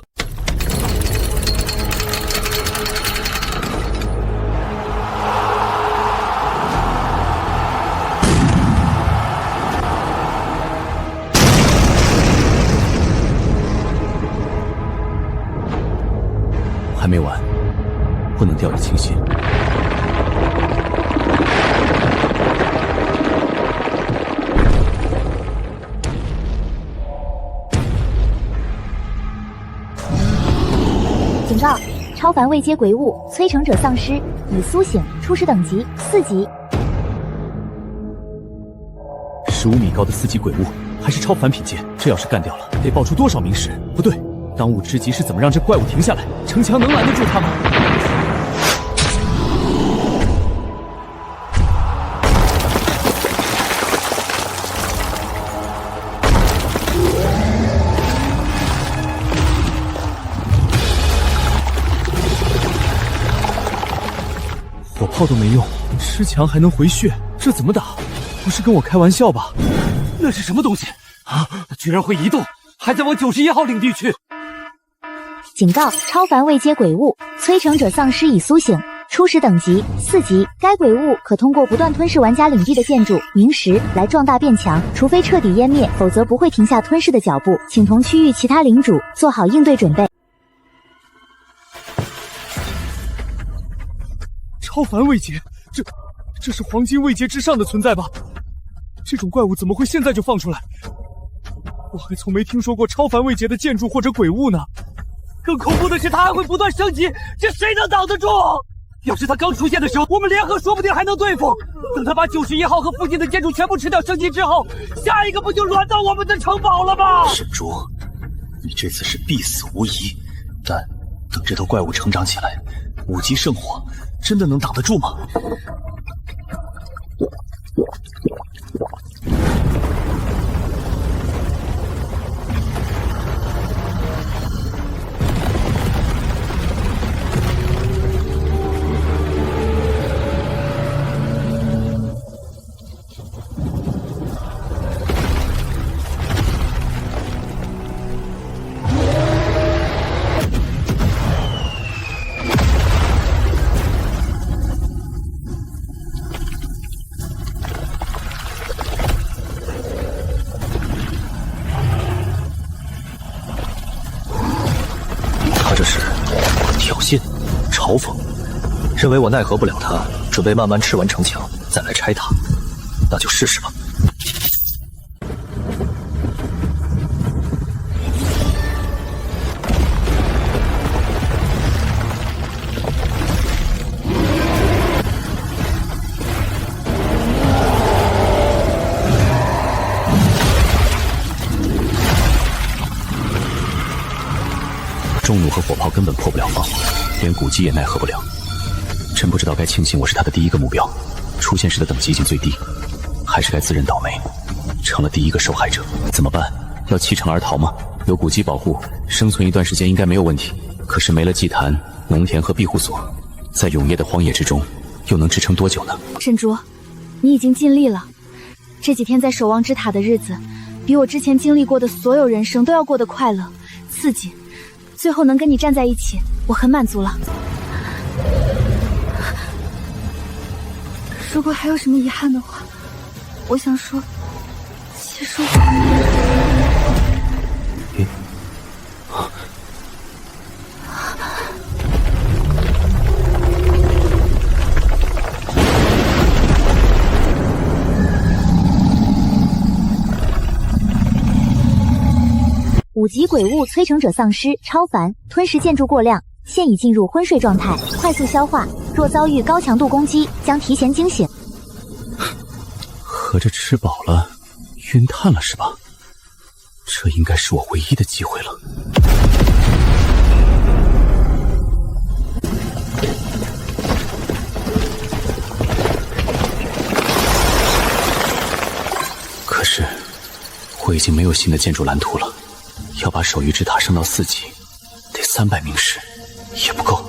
[SPEAKER 2] 还没完，不能掉以轻心。
[SPEAKER 5] 警告：超凡未阶鬼物摧城者丧尸已苏醒，初始等级4级。
[SPEAKER 2] 15米高的4级鬼物，还是超凡品阶。这要是干掉了，得爆出多少名石？不对，当务之急是怎么让这怪物停下来？城墙能拦得住他吗？火炮都没用，吃墙还能回血，这怎么打？不是跟我开玩笑吧？
[SPEAKER 6] 那是什么东西啊？居然会移动，还在往91号领地去！
[SPEAKER 5] 警告：超凡未阶鬼物摧城者丧尸已苏醒，初始等级4级。该鬼物可通过不断吞噬玩家领地的建筑、明石来壮大变强，除非彻底湮灭，否则不会停下吞噬的脚步。请同区域其他领主做好应对准备。
[SPEAKER 4] 超凡位阶，这是黄金位阶之上的存在吧？这种怪物怎么会现在就放出来？我还从没听说过超凡位阶的建筑或者鬼物呢。
[SPEAKER 6] 更恐怖的是，它还会不断升级，这谁能挡得住？要是它刚出现的时候，我们联合说不定还能对付。等它把91号和附近的建筑全部吃掉升级之后，下一个不就轮到我们的城堡了吗？
[SPEAKER 2] 沈竹，你这次是必死无疑，但等这头怪物成长起来，5级圣火真的能挡得住吗？
[SPEAKER 8] 嘲讽，认为我奈何不了他，准备慢慢吃完城墙再来拆它。那就试试吧。
[SPEAKER 2] 重弩和火炮根本破不了防，连古籍也奈何不了。真不知道该庆幸我是他的第一个目标，出现时的等级已经最低，还是该自认倒霉，成了第一个受害者。怎么办？要弃城而逃吗？有古籍保护，生存一段时间应该没有问题。可是没了祭坛、农田和庇护所，在永夜的荒野之中，又能支撑多久呢？
[SPEAKER 7] 沈竹，你已经尽力了。这几天在守望之塔的日子，比我之前经历过的所有人生都要过得快乐、刺激。最后能跟你站在一起，我很满足了。如果还有什么遗憾的话，我想说，其实
[SPEAKER 5] 5级鬼物催成者丧尸超凡，吞食建筑过量，现已进入昏睡状态，快速消化。若遭遇高强度攻击，将提前惊醒。
[SPEAKER 2] 合着吃饱了，晕碳了是吧？这应该是我唯一的机会了。可是，我已经没有新的建筑蓝图了。要把守御之塔升到4级，得300名石，也不够。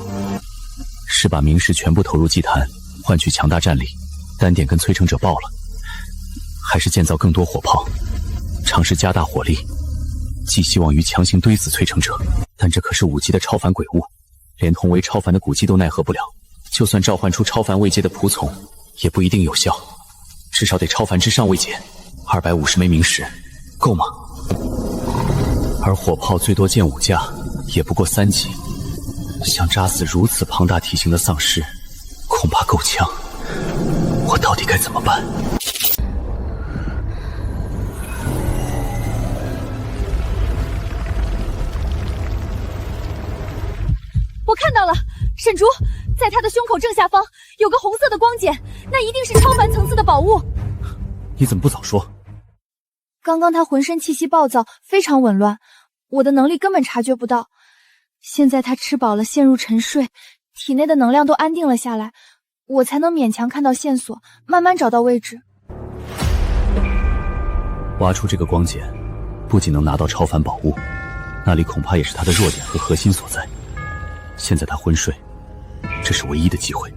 [SPEAKER 2] 是把名石全部投入祭坛，换取强大战力，单点跟催成者爆了，还是建造更多火炮，尝试加大火力，寄希望于强行堆死催成者。但这可是5级的超凡鬼物，连同为超凡的古迹都奈何不了。就算召唤出超凡位阶的仆从，也不一定有效，至少得超凡之上位阶。250枚名石，够吗？而火炮最多建5架，也不过3级。想扎死如此庞大体型的丧尸，恐怕够呛。我到底该怎么办？
[SPEAKER 7] 我看到了，沈竹，在他的胸口正下方有个红色的光茧，那一定是超凡层次的宝物。
[SPEAKER 2] 你怎么不早说？
[SPEAKER 7] 刚刚他浑身气息暴躁，非常紊乱，我的能力根本察觉不到。现在他吃饱了，陷入沉睡，体内的能量都安定了下来，我才能勉强看到线索，慢慢找到位置。
[SPEAKER 2] 挖出这个光茧，不仅能拿到超凡宝物，那里恐怕也是他的弱点和核心所在。现在他昏睡，这是唯一的机会。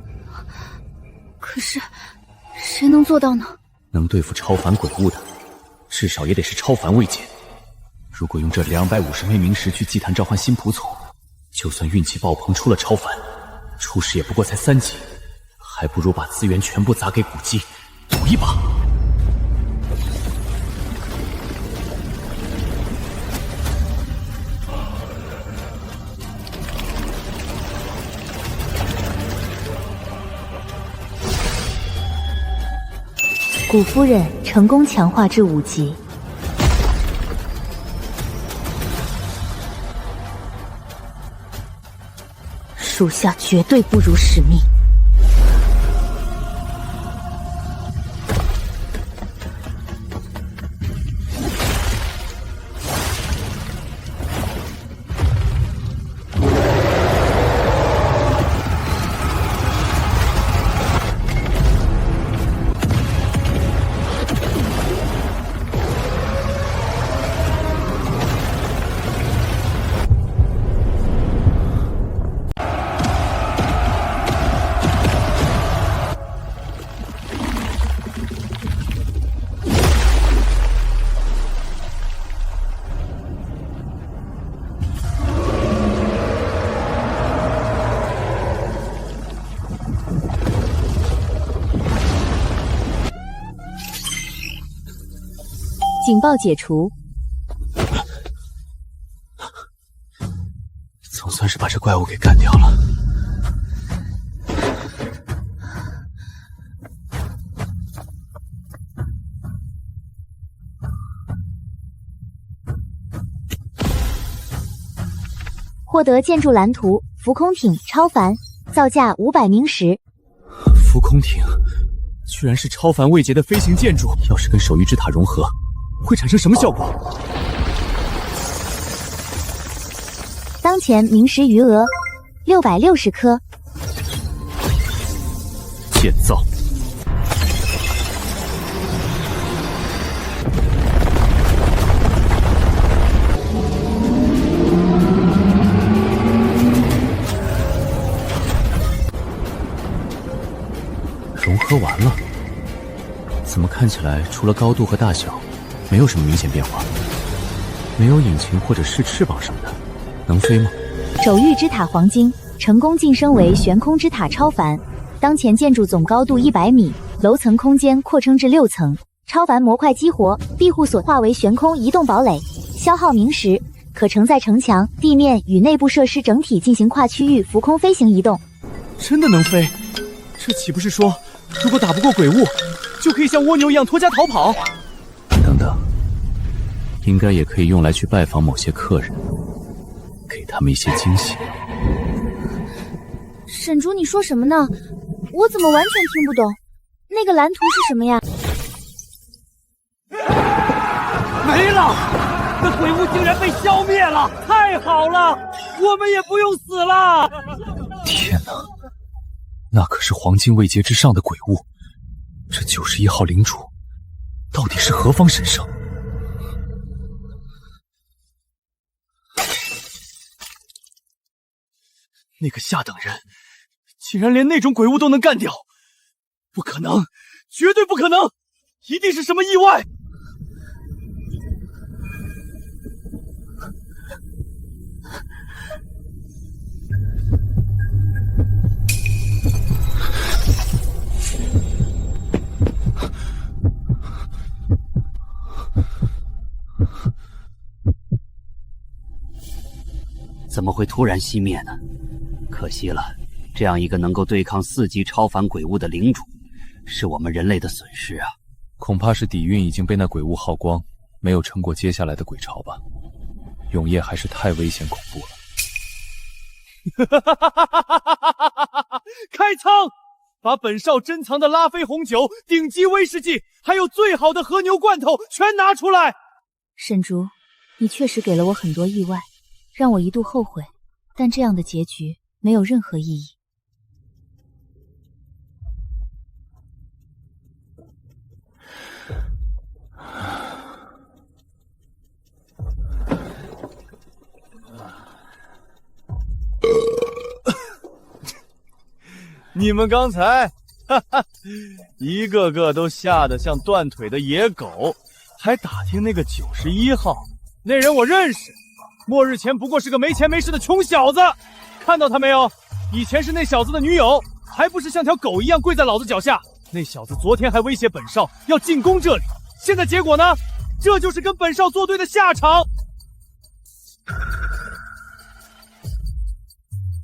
[SPEAKER 7] 可是，谁能做到呢？
[SPEAKER 2] 能对付超凡鬼物的，至少也得是超凡位阶。如果用这250枚名石去祭坛召唤新仆从，就算运气爆棚出了超凡，初始也不过才3级，还不如把资源全部砸给古迹，赌一把。
[SPEAKER 5] 古夫人成功强化至5级。属下绝对不辱使命。警报解除。
[SPEAKER 2] 总算是把这怪物给干掉了。
[SPEAKER 5] 获得建筑蓝图，浮空艇超凡，造价500冥石。
[SPEAKER 2] 浮空艇居然是超凡位阶的飞行建筑，要是跟守御之塔融合，会产生什么效果？
[SPEAKER 5] 当前冥石余额660颗。
[SPEAKER 2] 建造。融合完了，怎么看起来除了高度和大小，没有什么明显变化？没有引擎或者是翅膀什么的，能飞吗？
[SPEAKER 5] 守御之塔黄金成功晋升为悬空之塔超凡，当前建筑总高度100米，楼层空间扩充至6层。超凡模块激活，庇护所化为悬空移动堡垒，消耗冥石，可承载城墙、地面与内部设施整体进行跨区域浮空飞行移动。
[SPEAKER 2] 真的能飞？这岂不是说，如果打不过鬼物，就可以像蜗牛一样脱缰逃跑？等等，应该也可以用来去拜访某些客人，给他们一些惊喜。
[SPEAKER 7] 沈竹，你说什么呢？我怎么完全听不懂？那个蓝图是什么呀？
[SPEAKER 6] 没了！那鬼物竟然被消灭了！太好了，我们也不用死了！
[SPEAKER 2] 天哪，那可是黄金位阶之上的鬼物，这91号领主到底是何方神圣？那个下等人竟然连那种鬼物都能干掉，不可能，绝对不可能，一定是什么意外。
[SPEAKER 9] 怎么会突然熄灭呢？可惜了，这样一个能够对抗4级超凡鬼物的领主，是我们人类的损失啊！
[SPEAKER 2] 恐怕是底蕴已经被那鬼物耗光，没有撑过接下来的鬼潮吧。永夜还是太危险恐怖了。
[SPEAKER 4] 开仓！把本少珍藏的拉菲红酒、顶级威士忌，还有最好的和牛罐头全拿出来！
[SPEAKER 7] 沈竹，你确实给了我很多意外，让我一度后悔，但这样的结局没有任何意义。
[SPEAKER 4] 你们刚才，一个个都吓得像断腿的野狗，还打听那个91号，那人我认识。末日前不过是个没钱没势的穷小子，看到他没有？以前是那小子的女友，还不是像条狗一样跪在老子脚下？那小子昨天还威胁本少要进攻这里，现在结果呢？这就是跟本少作对的下场。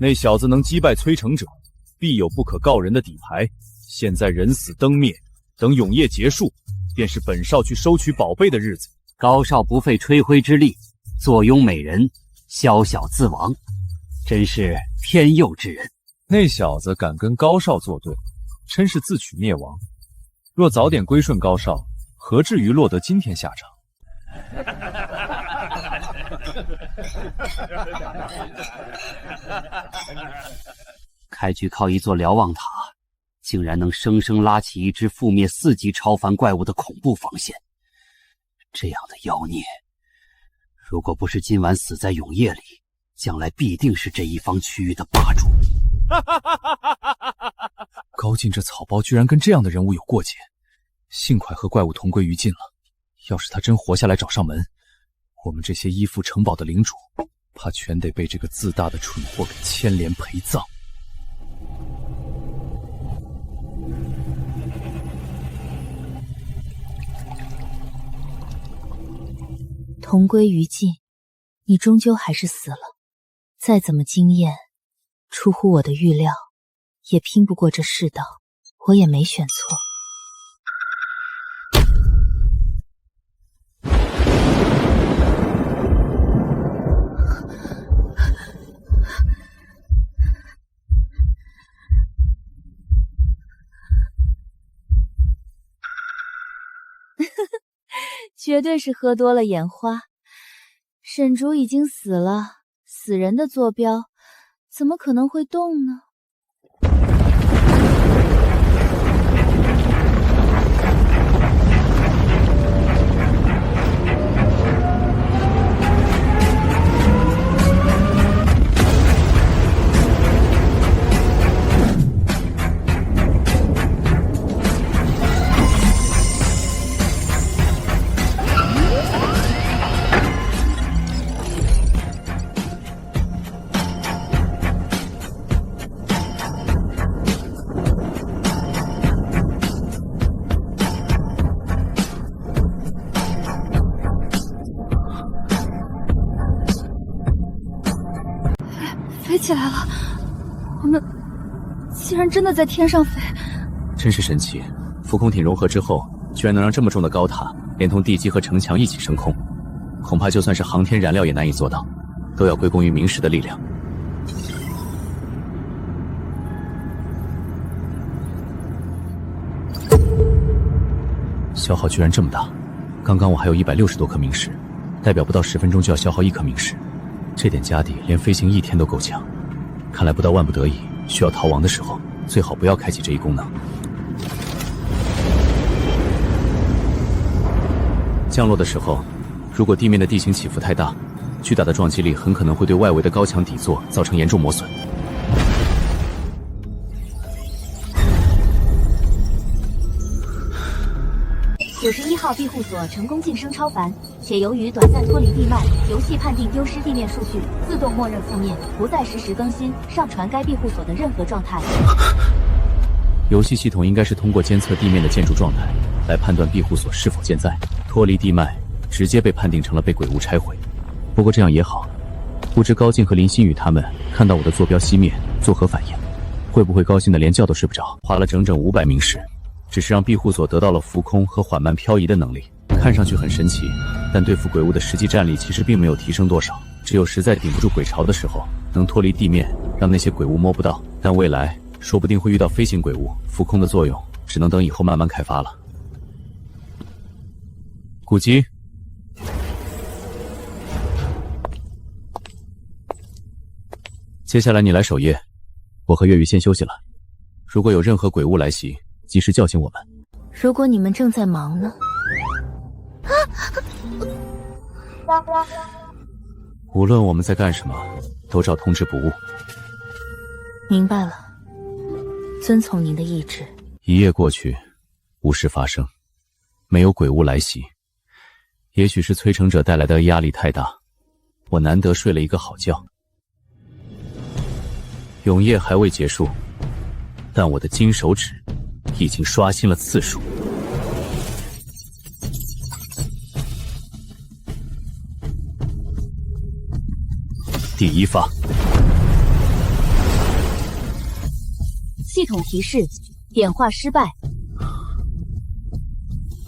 [SPEAKER 4] 那小子能击败摧城者，必有不可告人的底牌。现在人死灯灭，等永夜结束，便是本少去收取宝贝的日子。
[SPEAKER 9] 高少不费吹灰之力，坐拥美人，宵小自亡，真是天佑之人。
[SPEAKER 4] 那小子敢跟高少作对，真是自取灭亡。若早点归顺高少，何至于落得今天下场？
[SPEAKER 9] 开局靠一座瞭望塔，竟然能生生拉起一支覆灭4级超凡怪物的恐怖防线。这样的妖孽，如果不是今晚死在永夜里，将来必定是这一方区域的霸主。
[SPEAKER 2] 高进这草包居然跟这样的人物有过节，幸亏和怪物同归于尽了。要是他真活下来找上门，我们这些依附城堡的领主，怕全得被这个自大的蠢货给牵连陪葬。
[SPEAKER 7] 同归于尽，你终究还是死了。再怎么惊艳，出乎我的预料，也拼不过这世道。我也没选错。绝对是喝多了眼花。沈竹已经死了，死人的坐标怎么可能会动呢？飞起来了！我们竟然真的在天上飞，
[SPEAKER 2] 真是神奇！浮空艇融合之后，居然能让这么重的高塔连同地基和城墙一起升空，恐怕就算是航天燃料也难以做到，都要归功于明石的力量。消耗居然这么大，刚刚我还有160多颗明石，代表不到10分钟就要消耗1颗明石。这点家底连飞行1天都够呛，看来不到万不得已需要逃亡的时候，最好不要开启这一功能。降落的时候，如果地面的地形起伏太大，巨大的撞击力很可能会对外围的高墙底座造成严重磨损。
[SPEAKER 5] 91号庇护所成功晋升超凡，且由于短暂脱离地脉，游戏判定丢失地面数据，自动默认负面，不再实时更新上传该庇护所的任何状态。
[SPEAKER 2] 游戏系统应该是通过监测地面的建筑状态来判断庇护所是否健在，脱离地脉直接被判定成了被鬼物拆毁。不过这样也好，不知高进和林心雨他们看到我的坐标熄灭作何反应，会不会高兴的连觉都睡不着？花了整整500明石，只是让庇护所得到了浮空和缓慢漂移的能力，看上去很神奇，但对付鬼物的实际战力其实并没有提升多少。只有实在顶不住鬼潮的时候，能脱离地面，让那些鬼物摸不到。但未来说不定会遇到飞行鬼物，浮空的作用只能等以后慢慢开发了。古籍，接下来你来守夜，我和月雨先休息了。如果有任何鬼物来袭，及时叫醒我们。
[SPEAKER 7] 如果你们正在忙呢？
[SPEAKER 2] 无论我们在干什么，都照通知不误。
[SPEAKER 7] 明白了，遵从您的意志。
[SPEAKER 2] 一夜过去，无事发生，没有鬼物来袭。也许是催成者带来的压力太大，我难得睡了一个好觉。永夜还未结束，但我的金手指已经刷新了次数。第1发，
[SPEAKER 7] 系统提示：点化失败。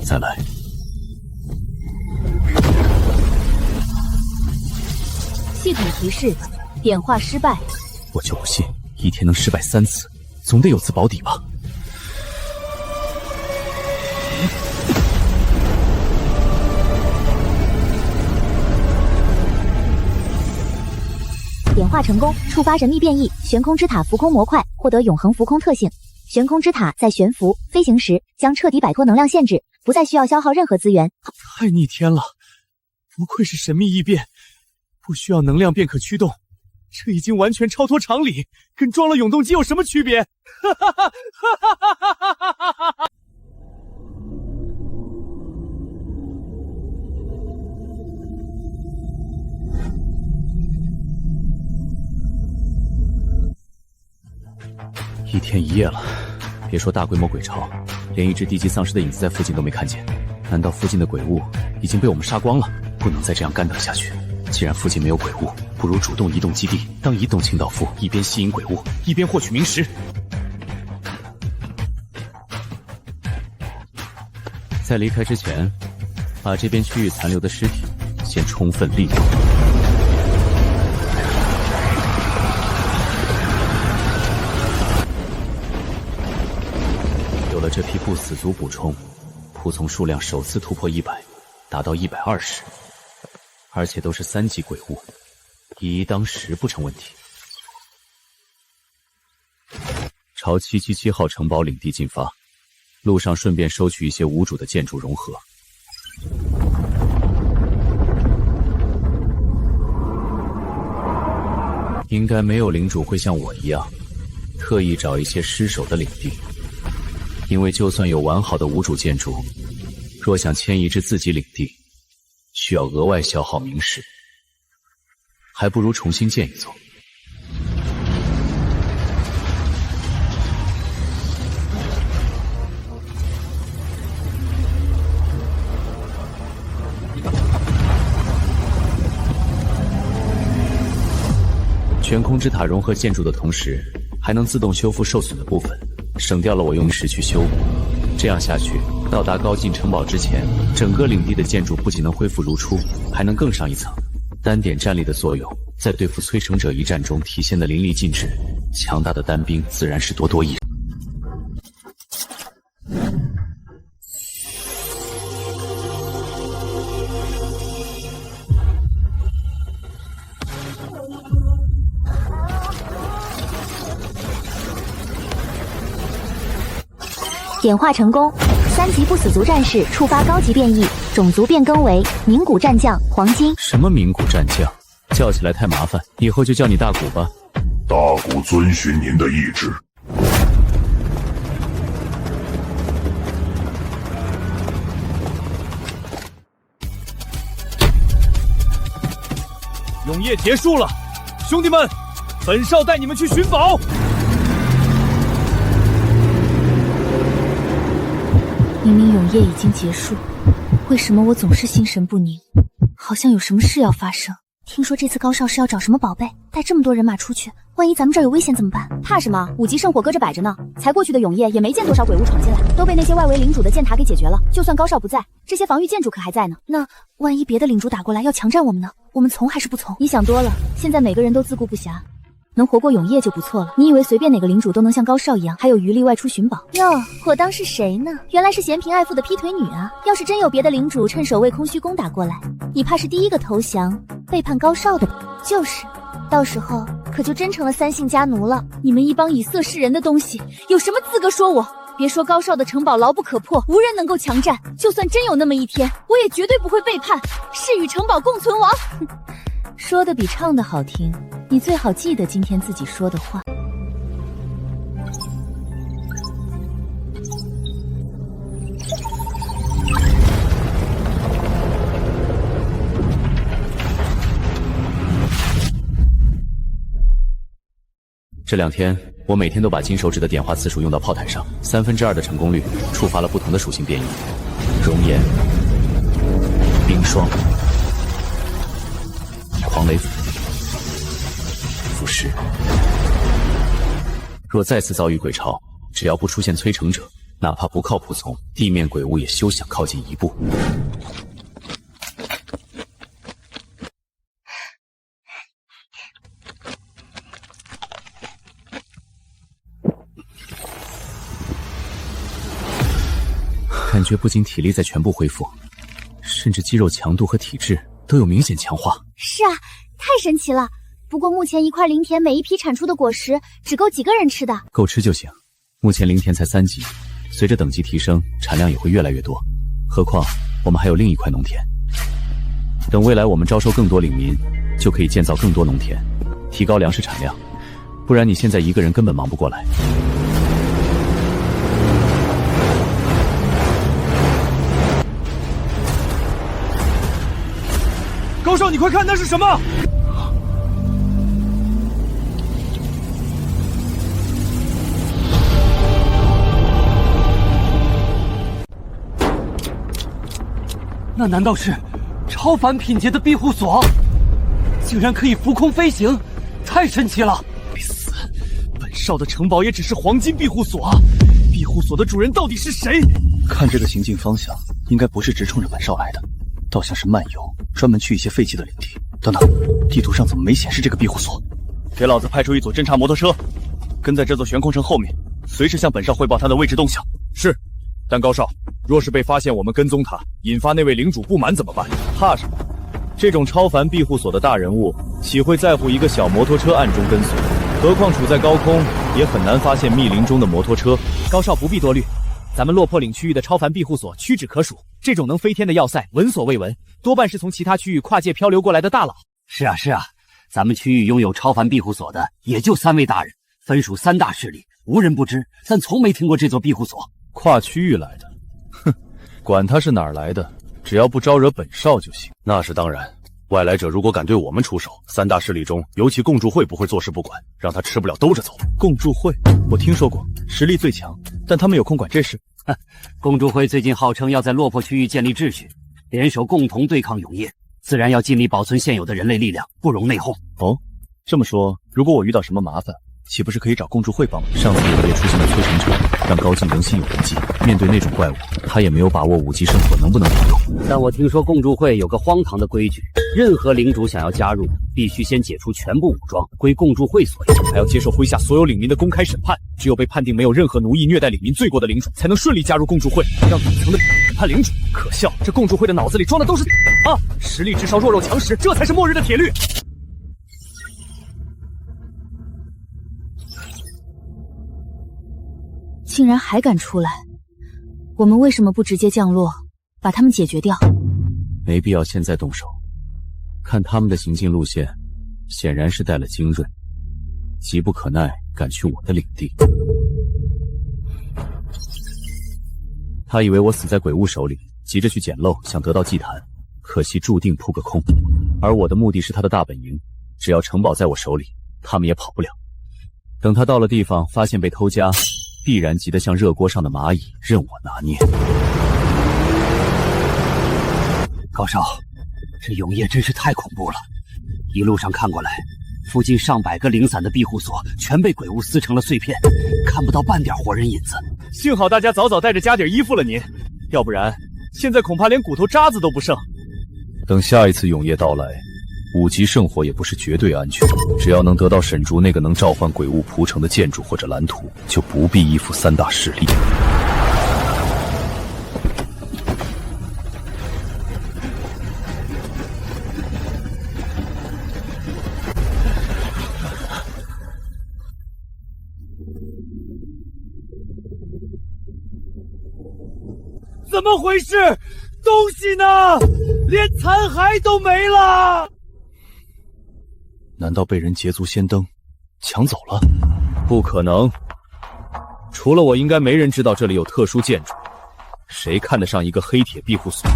[SPEAKER 2] 再来。
[SPEAKER 7] 系统提示：点化失败。
[SPEAKER 2] 我就不信一天能失败3次，总得有次保底吧。
[SPEAKER 5] 点化成功，触发神秘变异悬空之塔浮空模块，获得永恒浮空特性。悬空之塔在悬浮飞行时将彻底摆脱能量限制，不再需要消耗任何资源。
[SPEAKER 4] 太逆天了，不愧是神秘异变，不需要能量便可驱动，这已经完全超脱常理，跟装了永动机有什么区别？哈哈哈哈哈哈哈哈！1
[SPEAKER 2] 天1夜了，别说大规模鬼潮，连一只低级丧尸的影子在附近都没看见。难道附近的鬼物已经被我们杀光了？不能再这样干等下去。既然附近没有鬼物，不如主动移动基地，当移动清道夫，一边吸引鬼物，一边获取明石。在离开之前，把这边区域残留的尸体先充分利用。有了这批不死族补充，仆从数量首次突破100，达到120，而且都是3级鬼物，以1当10不成问题。朝777号城堡领地进发，路上顺便收取一些无主的建筑融合。应该没有领主会像我一样，特意找一些失守的领地，因为就算有完好的无主建筑，若想迁移至自己领地，需要额外消耗冥石，还不如重新建一座。悬空之塔融合建筑的同时，还能自动修复受损的部分，省掉了我用石去修。这样下去，到达高进城堡之前，整个领地的建筑不仅能恢复如初，还能更上一层。单点战力的作用，在对付催生者一战中体现得淋漓尽致。强大的单兵自然是多多益善。
[SPEAKER 5] 点化成功，3级不死族战士触发高级变异，种族变更为冥古战将黄金。
[SPEAKER 2] 什么冥古战将？叫起来太麻烦，以后就叫你大古吧。
[SPEAKER 10] 大古遵循您的意志。
[SPEAKER 4] 永夜结束了，兄弟们，本少带你们去寻宝。
[SPEAKER 7] 明明永夜已经结束，为什么我总是心神不宁？好像有什么事要发生。
[SPEAKER 5] 听说这次高少是要找什么宝贝，带这么多人马出去，万一咱们这儿有危险怎么办？
[SPEAKER 3] 怕什么？5级圣火搁着摆着呢，才过去的永夜也没见多少鬼物闯进来，都被那些外围领主的箭塔给解决了。就算高少不在，这些防御建筑可还在呢。
[SPEAKER 5] 那万一别的领主打过来要强占我们呢？我们从还是不从？
[SPEAKER 3] 你想多了，现在每个人都自顾不暇，能活过永夜就不错了。你以为随便哪个领主都能像高少一样，还有余力外出寻宝？
[SPEAKER 5] 哟，我当是谁呢？原来是嫌贫爱富的劈腿女啊！要是真有别的领主趁守卫空虚攻打过来，你怕是第一个投降背叛高少的。就是，到时候可就真成了3姓家奴了。
[SPEAKER 7] 你们一帮以色示人的东西，有什么资格说我？别说高少的城堡牢不可破，无人能够强占，就算真有那么一天，我也绝对不会背叛，誓与城堡共存亡。
[SPEAKER 3] 说的比唱的好听，你最好记得今天自己说的话。
[SPEAKER 2] 这2天，我每天都把金手指的点化次数用到炮台上，2/3的成功率，触发了不同的属性变异：熔岩、冰霜、狂雷腐蚀。若再次遭遇鬼潮，只要不出现催成者，哪怕不靠仆从，地面鬼物也休想靠近1步。感觉不仅体力在全部恢复，甚至肌肉强度和体质都有明显强化。
[SPEAKER 5] 是啊，太神奇了。不过目前一块灵田每一批产出的果实只够几个人吃的，
[SPEAKER 2] 够吃就行。目前灵田才3级，随着等级提升，产量也会越来越多。何况我们还有另一块农田，等未来我们招收更多领民，就可以建造更多农田，提高粮食产量。不然你现在一个人根本忙不过来。
[SPEAKER 4] 高少，你快看，那是什么？
[SPEAKER 6] 那难道是超凡品阶的庇护所？竟然可以浮空飞行，太神奇了！
[SPEAKER 4] 该死，本少的城堡也只是黄金庇护所，庇护所的主人到底是谁？看这个行进方向，应该不是直冲着本少来的，倒像是漫游，专门去一些废弃的领地。等等，地图上怎么没显示这个庇护所？给老子派出一组侦察摩托车，跟在这座悬空城后面，随时向本少汇报他的位置动向。是。但高少，若是被发现我们跟踪他，引发那位领主不满怎么办？怕什么？这种超凡庇护所的大人物，岂会在乎一个小摩托车暗中跟随？何况处在高空，也很难发现密林中的摩托车。
[SPEAKER 6] 高少不必多虑，咱们落魄岭区域的超凡庇护所屈指可数，这种能飞天的要塞闻所未闻，多半是从其他区域跨界漂流过来的大佬。
[SPEAKER 9] 是啊，咱们区域拥有超凡庇护所的也就3位大人，分属3大势力，无人不知，但从没听过这座庇护所。
[SPEAKER 4] 跨区域来的，哼，管他是哪儿来的，只要不招惹本少就行。
[SPEAKER 2] 那是当然，外来者如果敢对我们出手，3大势力中，尤其共助会不会坐视不管，让他吃不了兜着走。
[SPEAKER 4] 共助会，我听说过，实力最强，但他们有空管这事？
[SPEAKER 9] 共助会最近号称要在落魄区域建立秩序，联手共同对抗永夜，自然要尽力保存现有的人类力量，不容内讧。
[SPEAKER 4] 哦，这么说，如果我遇到什么麻烦，岂不是可以找共助会帮忙？上次永夜出现的催城者，让高进能心有余悸。面对那种怪物，他也没有把握5级圣火能不能顶用。
[SPEAKER 9] 但我听说共助会有个荒唐的规矩，任何领主想要加入，必须先解除全部武装，归共助会所有，
[SPEAKER 6] 还要接受麾下所有领民的公开审判。只有被判定没有任何奴役、虐待领民罪过的领主，才能顺利加入共助会，让底层的审判领主。可笑，这共助会的脑子里装的都是啊！实力至上，弱肉强食，这才是末日的铁律。
[SPEAKER 7] 竟然还敢出来！我们为什么不直接降落，把他们解决掉？
[SPEAKER 2] 没必要现在动手。看他们的行进路线，显然是带了精锐，急不可耐赶去我的领地。他以为我死在鬼物手里，急着去捡漏，想得到祭坛，可惜注定扑个空。而我的目的是他的大本营，只要城堡在我手里，他们也跑不了。等他到了地方，发现被偷家，必然急得像热锅上的蚂蚁，任我拿捏。
[SPEAKER 9] 高少，这永夜真是太恐怖了！一路上看过来，附近上百个零散的庇护所全被鬼物撕成了碎片，看不到半点活人影子。
[SPEAKER 6] 幸好大家早早带着家底依附了您，要不然现在恐怕连骨头渣子都不剩。
[SPEAKER 4] 等下一次永夜到来，5级圣火也不是绝对安全，只要能得到沈竹那个能召唤鬼物铺成的建筑或者蓝图，就不必依附3大势力。
[SPEAKER 6] 怎么回事？东西呢？连残骸都没了！
[SPEAKER 4] 难道被人捷足先登，抢走了？不可能！除了我，应该没人知道这里有特殊建筑。谁看得上一个黑铁庇护所？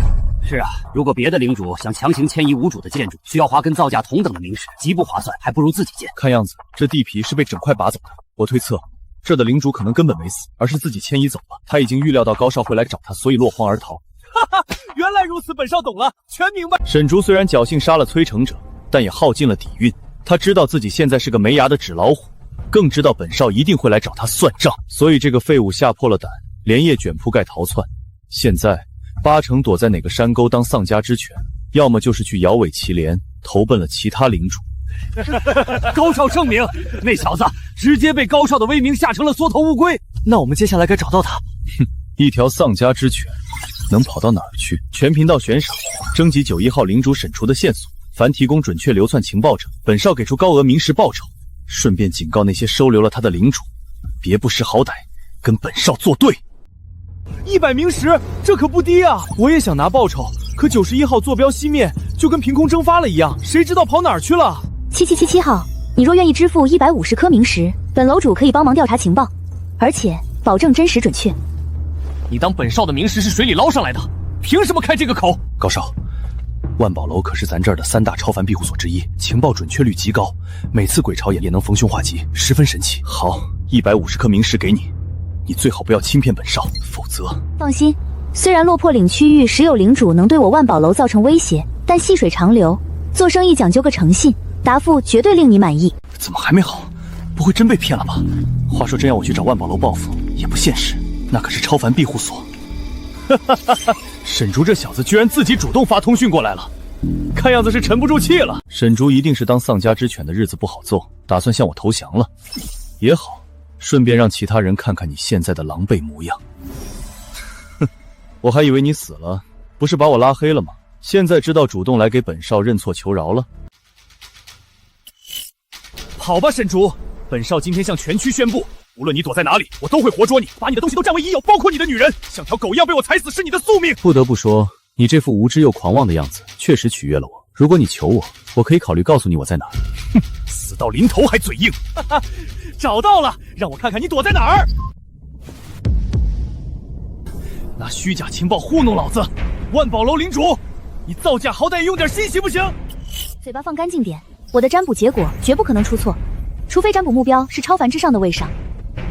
[SPEAKER 9] 是啊，如果别的领主想强行迁移无主的建筑，需要花跟造价同等的名石，极不划算，还不如自己建。
[SPEAKER 4] 看样子，这地皮是被整块拔走的。我推测，这的领主可能根本没死，而是自己迁移走了。他已经预料到高少会来找他，所以落荒而逃。
[SPEAKER 6] 哈哈，原来如此，本少懂了，全明白。
[SPEAKER 4] 沈竹虽然侥幸杀了催城者，但也耗尽了底蕴。他知道自己现在是个没牙的纸老虎，更知道本少一定会来找他算账，所以这个废物吓破了胆，连夜卷铺盖逃窜。现在8成躲在哪个山沟当丧家之犬，要么就是去摇尾乞怜，投奔了其他领主。
[SPEAKER 6] 高少圣明，那小子直接被高少的威名吓成了缩头乌龟。那我们接下来该找到他。
[SPEAKER 4] 哼，一条丧家之犬能跑到哪儿去？全频道悬赏，征集91号领主沈除的线索，凡提供准确流窜情报者，本少给出高额明石报酬。顺便警告那些收留了他的领主，别不识好歹，跟本少作对。
[SPEAKER 6] 100明石，这可不低啊！我也想拿报酬，可91号坐标熄灭，就跟凭空蒸发了一样，谁知道跑哪儿去了
[SPEAKER 5] ？7777号，你若愿意支付150颗明石，本楼主可以帮忙调查情报，而且保证真实准确。
[SPEAKER 6] 你当本少的明石是水里捞上来的？凭什么开这个口？
[SPEAKER 4] 高少，万宝楼可是咱这儿的3大超凡庇护所之一，情报准确率极高，每次鬼潮也能逢凶化吉，十分神奇。好，150颗明石给你，你最好不要轻骗本少，否则……
[SPEAKER 5] 放心，虽然落魄岭区域时有领主能对我万宝楼造成威胁，但细水长流，做生意讲究个诚信，答复绝对令你满意。
[SPEAKER 4] 怎么还没好？不会真被骗了吧？话说真要我去找万宝楼报复，也不现实，那可是超凡庇护所。哈哈哈哈！沈竹这小子居然自己主动发通讯过来了，看样子是沉不住气了。沈竹一定是当丧家之犬的日子不好做，打算向我投降了。也好，顺便让其他人看看你现在的狼狈模样。我还以为你死了，不是把我拉黑了吗？现在知道主动来给本少认错求饶了。
[SPEAKER 6] 好吧，沈竹，本少今天向全区宣布，无论你躲在哪里，我都会活捉你，把你的东西都占为己有，包括你的女人，像条狗一样被我踩死是你的宿命。
[SPEAKER 2] 不得不说，你这副无知又狂妄的样子，确实取悦了我。如果你求我，我可以考虑告诉你我在哪儿。
[SPEAKER 6] 哼，死到临头还嘴硬，哈哈，找到了，让我看看你躲在哪儿。拿虚假情报糊弄老子，万宝楼领主，你造假好歹也用点心行不行？
[SPEAKER 5] 嘴巴放干净点，我的占卜结果绝不可能出错，除非占卜目标是超凡之上的位上。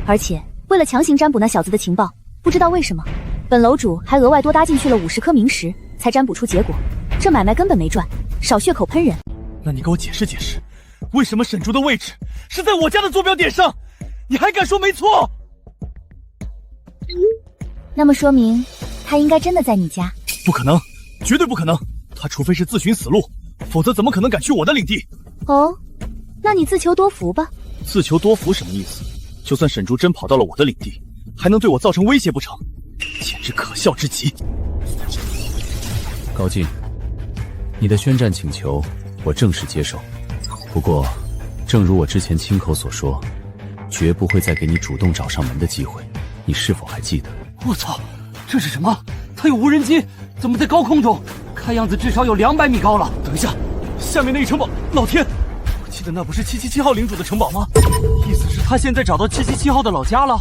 [SPEAKER 5] 而且为了强行占卜那小子的情报，不知道为什么，本楼主还额外多搭进去了50颗冥石，才占卜出结果。这买卖根本没赚，少血口喷人。
[SPEAKER 6] 那你给我解释解释，为什么沈竹的位置是在我家的坐标点上？你还敢说没错？
[SPEAKER 5] 那么说明他应该真的在你家？
[SPEAKER 6] 不可能，绝对不可能！他除非是自寻死路，否则怎么可能敢去我的领地？
[SPEAKER 5] 哦，那你自求多福吧。
[SPEAKER 4] 自求多福什么意思？就算沈竹真跑到了我的领地，还能对我造成威胁不成？简直可笑至极！
[SPEAKER 2] 高进，你的宣战请求我正式接受。不过，正如我之前亲口所说，绝不会再给你主动找上门的机会。你是否还记得？
[SPEAKER 9] 我操，这是什么？它有无人机，怎么在高空中？看样子至少有200米高了。
[SPEAKER 6] 等一下，下面那个城堡，老天！我记得那不是777号领主的城堡吗？意思是他现在找到777号的老家了？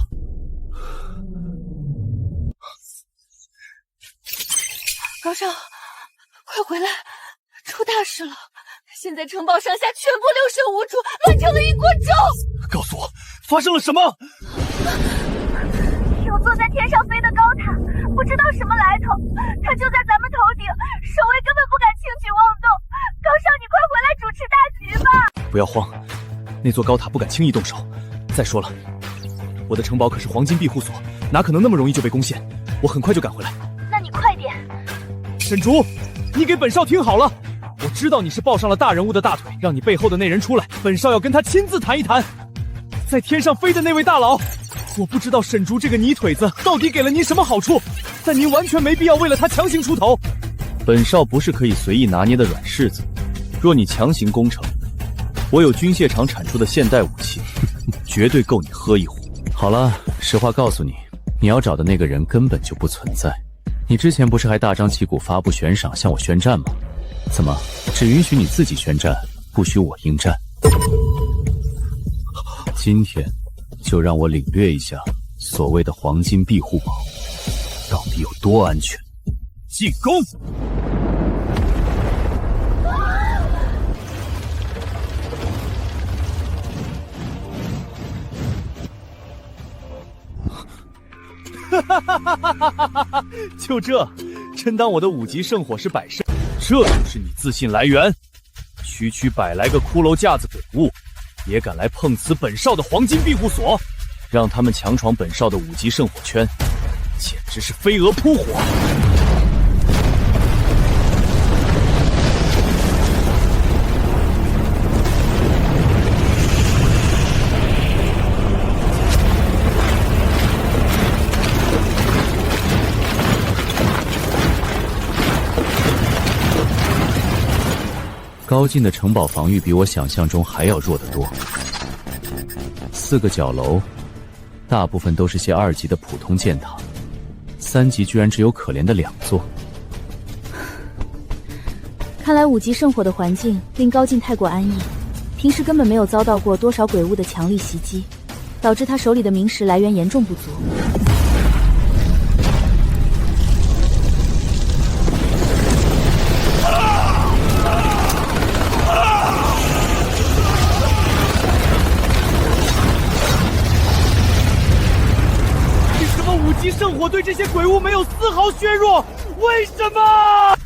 [SPEAKER 7] 高少，快回来，出大事了！现在城堡上下全部六神无主，乱成了一锅粥。
[SPEAKER 6] 告诉我，发生了什么？
[SPEAKER 3] 有坐在天上飞的高塔，不知道什么来头，它就在咱们头顶，守卫根本不敢轻举妄动。高少，你快回来主持大局吧！
[SPEAKER 4] 不要慌，那座高塔不敢轻易动手。再说了，我的城堡可是黄金庇护所，哪可能那么容易就被攻陷？我很快就赶回来。
[SPEAKER 3] 那你快点！
[SPEAKER 6] 沈竹，你给本少听好了，我知道你是抱上了大人物的大腿，让你背后的那人出来，本少要跟他亲自谈一谈。在天上飞的那位大佬，我不知道沈竹这个泥腿子到底给了您什么好处，但您完全没必要为了他强行出头。
[SPEAKER 4] 本少不是可以随意拿捏的软柿子，若你强行攻城，我有军械厂产出的现代武器，绝对够你喝一壶。
[SPEAKER 2] 好了，实话告诉你，你要找的那个人根本就不存在。你之前不是还大张旗鼓发布悬赏向我宣战吗？怎么只允许你自己宣战，不许我应战？今天就让我领略一下所谓的黄金庇护堡到底有多安全。
[SPEAKER 6] 进攻！
[SPEAKER 4] 就这，真当我的5级圣火是摆设？这就是你自信来源？区区摆来个骷髅架子鬼物，也敢来碰瓷本少的黄金庇护所，让他们强闯本少的5级圣火圈，简直是飞蛾扑火！
[SPEAKER 2] 高进的城堡防御比我想象中还要弱得多。4个角楼，大部分都是些2级的普通箭塔，3级居然只有可怜的2座。
[SPEAKER 7] 看来5级圣火的环境令高进太过安逸，平时根本没有遭到过多少鬼物的强力袭击，导致他手里的冥石来源严重不足。
[SPEAKER 6] 5级圣火对这些鬼物没有丝毫削弱，为什么？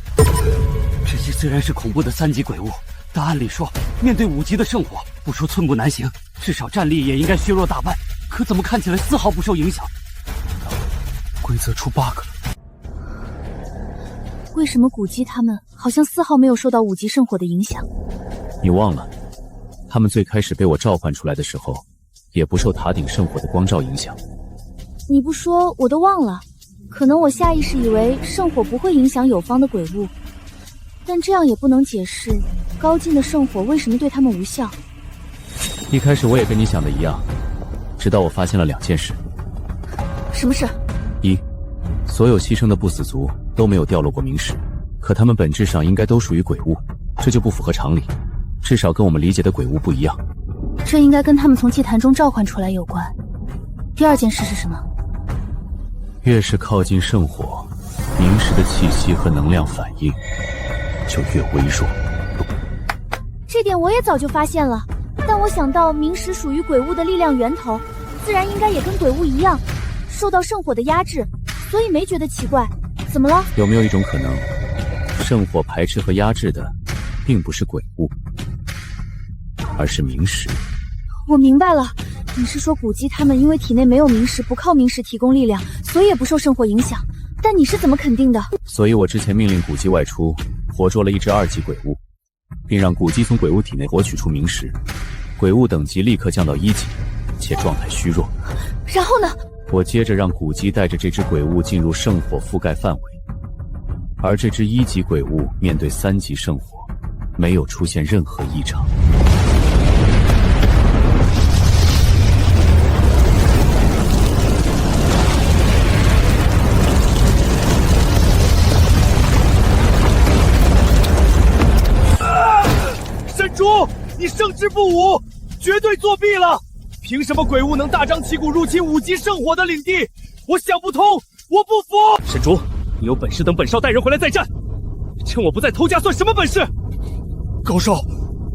[SPEAKER 9] 这些虽然是恐怖的3级鬼物，但按理说，面对5级的圣火，不说寸步难行，至少战力也应该削弱大半。可怎么看起来丝毫不受影响？
[SPEAKER 6] 规则出 bug 了。
[SPEAKER 7] 为什么古鸡他们好像丝毫没有受到5级圣火的影响？
[SPEAKER 2] 你忘了，他们最开始被我召唤出来的时候，也不受塔顶圣火的光照影响。
[SPEAKER 7] 你不说我都忘了。可能我下意识以为圣火不会影响友方的鬼物，但这样也不能解释高进的圣火为什么对他们无效。
[SPEAKER 2] 一开始我也跟你想的一样，直到我发现了2件事。
[SPEAKER 7] 什么事？
[SPEAKER 2] 一，所有牺牲的不死族都没有掉落过冥石，可他们本质上应该都属于鬼物，这就不符合常理，至少跟我们理解的鬼物不一样。
[SPEAKER 7] 这应该跟他们从祭坛中召唤出来有关。第2件事是什么？
[SPEAKER 2] 越是靠近圣火，冥石的气息和能量反应就越微弱。
[SPEAKER 7] 这点我也早就发现了，但我想到冥石属于鬼物的力量源头，自然应该也跟鬼物一样，受到圣火的压制，所以没觉得奇怪。怎么了？
[SPEAKER 2] 有没有一种可能，圣火排斥和压制的并不是鬼物，而是冥石？
[SPEAKER 7] 我明白了，你是说古鸡他们因为体内没有冥石，不靠冥石提供力量，所以也不受圣火影响。但你是怎么肯定的？
[SPEAKER 2] 所以我之前命令古鸡外出，活捉了一只2级鬼物，并让古鸡从鬼物体内获取出冥石，鬼物等级立刻降到1级，且状态虚弱。
[SPEAKER 7] 然后呢？
[SPEAKER 2] 我接着让古鸡带着这只鬼物进入圣火覆盖范围，而这只1级鬼物面对3级圣火，没有出现任何异常。
[SPEAKER 4] 沈竹，你胜之不武，绝对作弊了！凭什么鬼物能大张旗鼓入侵5级圣火的领地？我想不通，我不服！沈竹，你有本事等本少带人回来再战，趁我不在偷家算什么本事？高少，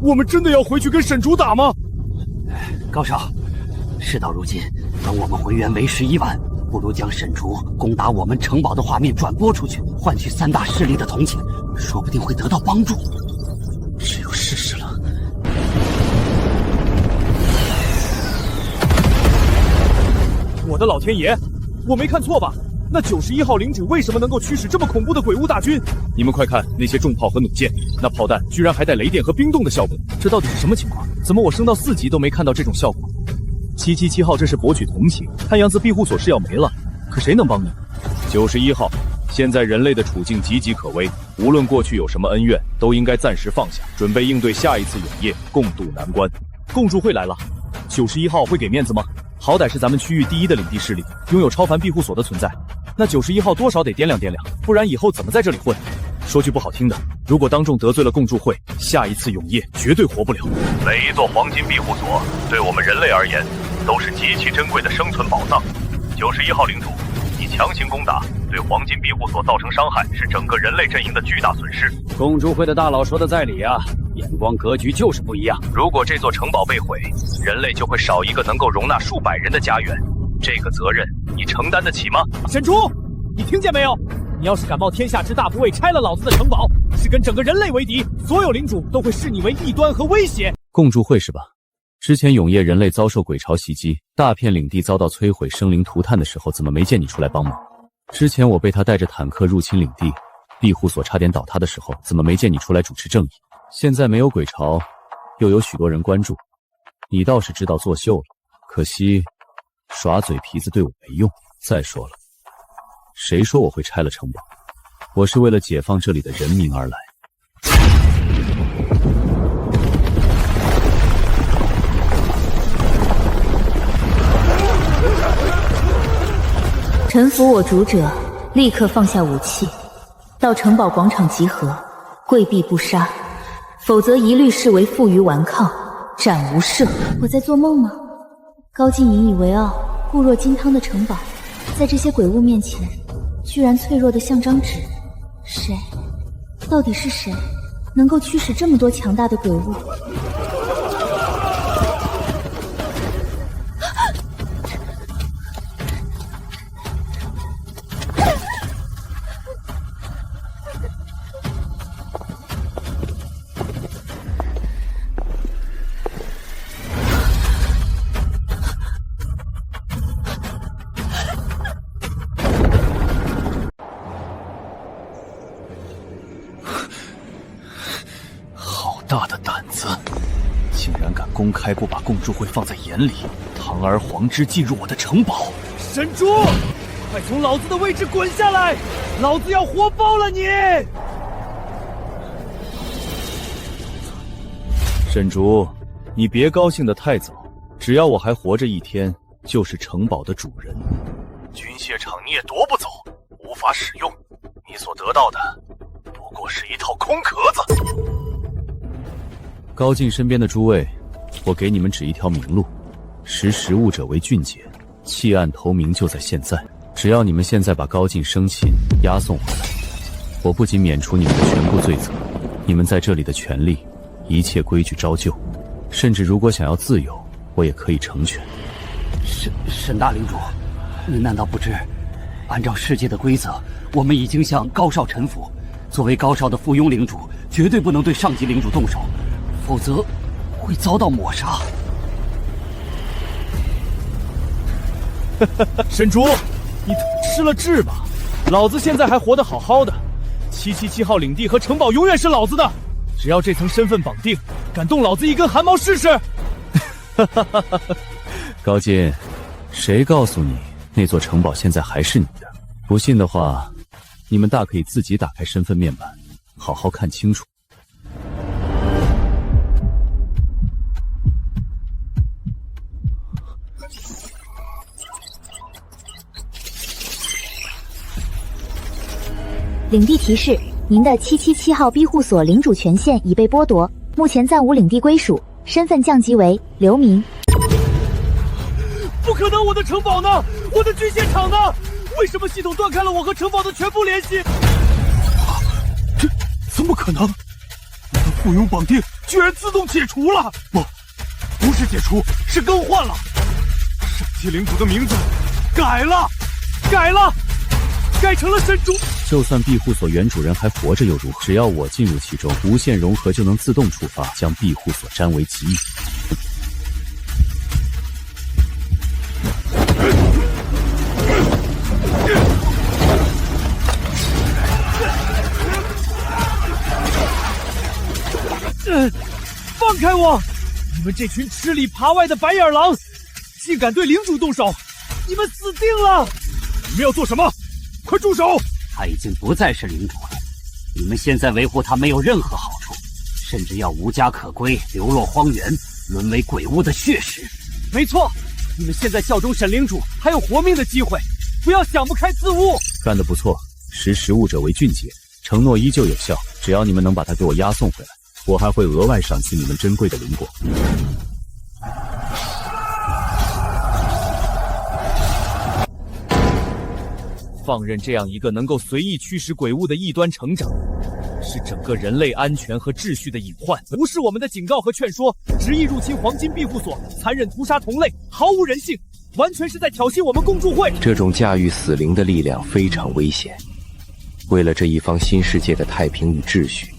[SPEAKER 4] 我们真的要回去跟沈竹打吗？
[SPEAKER 9] 高少，事到如今，等我们回援为时已晚，不如将沈竹攻打我们城堡的画面转播出去，换取3大势力的同情，说不定会得到帮助。
[SPEAKER 2] 只有试试了。
[SPEAKER 4] 我的老天爷，我没看错吧？那91号领主为什么能够驱使这么恐怖的鬼物大军？你们快看那些重炮和弩箭，那炮弹居然还带雷电和冰冻的效果，这到底是什么情况？怎么我升到4级都没看到这种效果？777号这是博取同情，看样子庇护所是要没了，可谁能帮你？91号，现在人类的处境岌岌可危，无论过去有什么恩怨，都应该暂时放下，准备应对下一次永夜，共度难关。共助会来了，91号会给面子吗？好歹是咱们区域第1的领地势力，拥有超凡庇护所的存在，那91号多少得掂量掂量，不然以后怎么在这里混？说句不好听的，如果当众得罪了共助会，下一次永夜绝对活不了。
[SPEAKER 1] 每一座黄金庇护所对我们人类而言都是极其珍贵的生存宝藏。91号领主，你强行攻打，对黄金庇护所造成伤害，是整个人类阵营的巨大损失。
[SPEAKER 9] 共助会的大佬说的在理啊，眼光格局就是不一样。
[SPEAKER 1] 如果这座城堡被毁，人类就会少一个能够容纳数百人的家园，这个责任你承担得起吗？
[SPEAKER 4] 沈竹，你听见没有？你要是敢冒天下之大不韪拆了老子的城堡，是跟整个人类为敌，所有领主都会视你为异端和威胁。
[SPEAKER 2] 共助会是吧？之前永夜人类遭受鬼潮袭击，大片领地遭到摧毁，生灵涂炭的时候，怎么没见你出来帮忙？之前我被他带着坦克入侵领地，庇护所差点倒塌的时候，怎么没见你出来主持正义？现在没有鬼潮，又有许多人关注，你倒是知道作秀了，可惜耍嘴皮子对我没用。再说了，谁说我会拆了城堡？我是为了解放这里的人民而来。
[SPEAKER 11] 臣服我主者，立刻放下武器，到城堡广场集合，跪毙不杀，否则一律视为负隅顽抗，斩无赦。
[SPEAKER 7] 我在做梦吗？高进引以为傲、固若金汤的城堡，在这些鬼物面前，居然脆弱的像张纸。谁？到底是谁，能够驱使这么多强大的鬼物？
[SPEAKER 4] 大的胆子，竟然敢公开不把共助会放在眼里，堂而皇之进入我的城堡！沈竹，快从老子的位置滚下来！老子要活爆了你！沈竹，你别高兴得太早，只要我还活着一天，就是城堡的主人。
[SPEAKER 1] 军械场你也夺不走，无法使用，你所得到的不过是一套空壳子。
[SPEAKER 2] 高进身边的诸位，我给你们指一条明路：识时务者为俊杰，弃暗投明就在现在。只要你们现在把高进生擒押送回来，我不仅免除你们的全部罪责，你们在这里的权利，一切规矩照旧，甚至如果想要自由，我也可以成全。
[SPEAKER 9] 沈大领主，您难道不知，按照世界的规则，我们已经向高少臣服。作为高少的附庸领主，绝对不能对上级领主动手，否则会遭到抹杀。
[SPEAKER 4] 沈竹，你失了智吧？老子现在还活得好好的，777号领地和城堡永远是老子的。只要这层身份绑定，敢动老子一根汗毛试试？
[SPEAKER 2] 高进，谁告诉你那座城堡现在还是你的？不信的话，你们大可以自己打开身份面板，好好看清楚。
[SPEAKER 5] 领地提示：您的777号庇护所领主权限已被剥夺，目前暂无领地归属，身份降级为流民。
[SPEAKER 4] 不可能！我的城堡呢？我的军械场呢？为什么系统断开了我和城堡的全部联系？
[SPEAKER 6] 这怎么可能？我的附庸绑定居然自动解除了！不是解除，是更换了。上级领主的名字改了，改成了沈竹。
[SPEAKER 2] 就算庇护所原主人还活着又如何？只要我进入其中，无限融合就能自动触发，将庇护所占为己有。
[SPEAKER 4] 放开我！你们这群吃里扒外的白眼狼，竟敢对领主动手！你们死定了！
[SPEAKER 6] 你们要做什么？快住手！
[SPEAKER 9] 他已经不再是领主了，你们现在维护他没有任何好处，甚至要无家可归，流落荒原，沦为鬼物的血食。
[SPEAKER 4] 没错，你们现在效忠沈领主还有活命的机会，不要想不开自误。
[SPEAKER 2] 干得不错，识时务者为俊杰，承诺依旧有效。只要你们能把他给我押送回来，我还会额外赏赐你们珍贵的灵果。
[SPEAKER 4] 放任这样一个能够随意驱使鬼物的异端成长，是整个人类安全和秩序的隐患。无视我们的警告和劝说，执意入侵黄金庇护所，残忍屠杀同类，毫无人性，完全是在挑衅我们共助会。
[SPEAKER 12] 这种驾驭死灵的力量非常危险。为了这一方新世界的太平与秩序，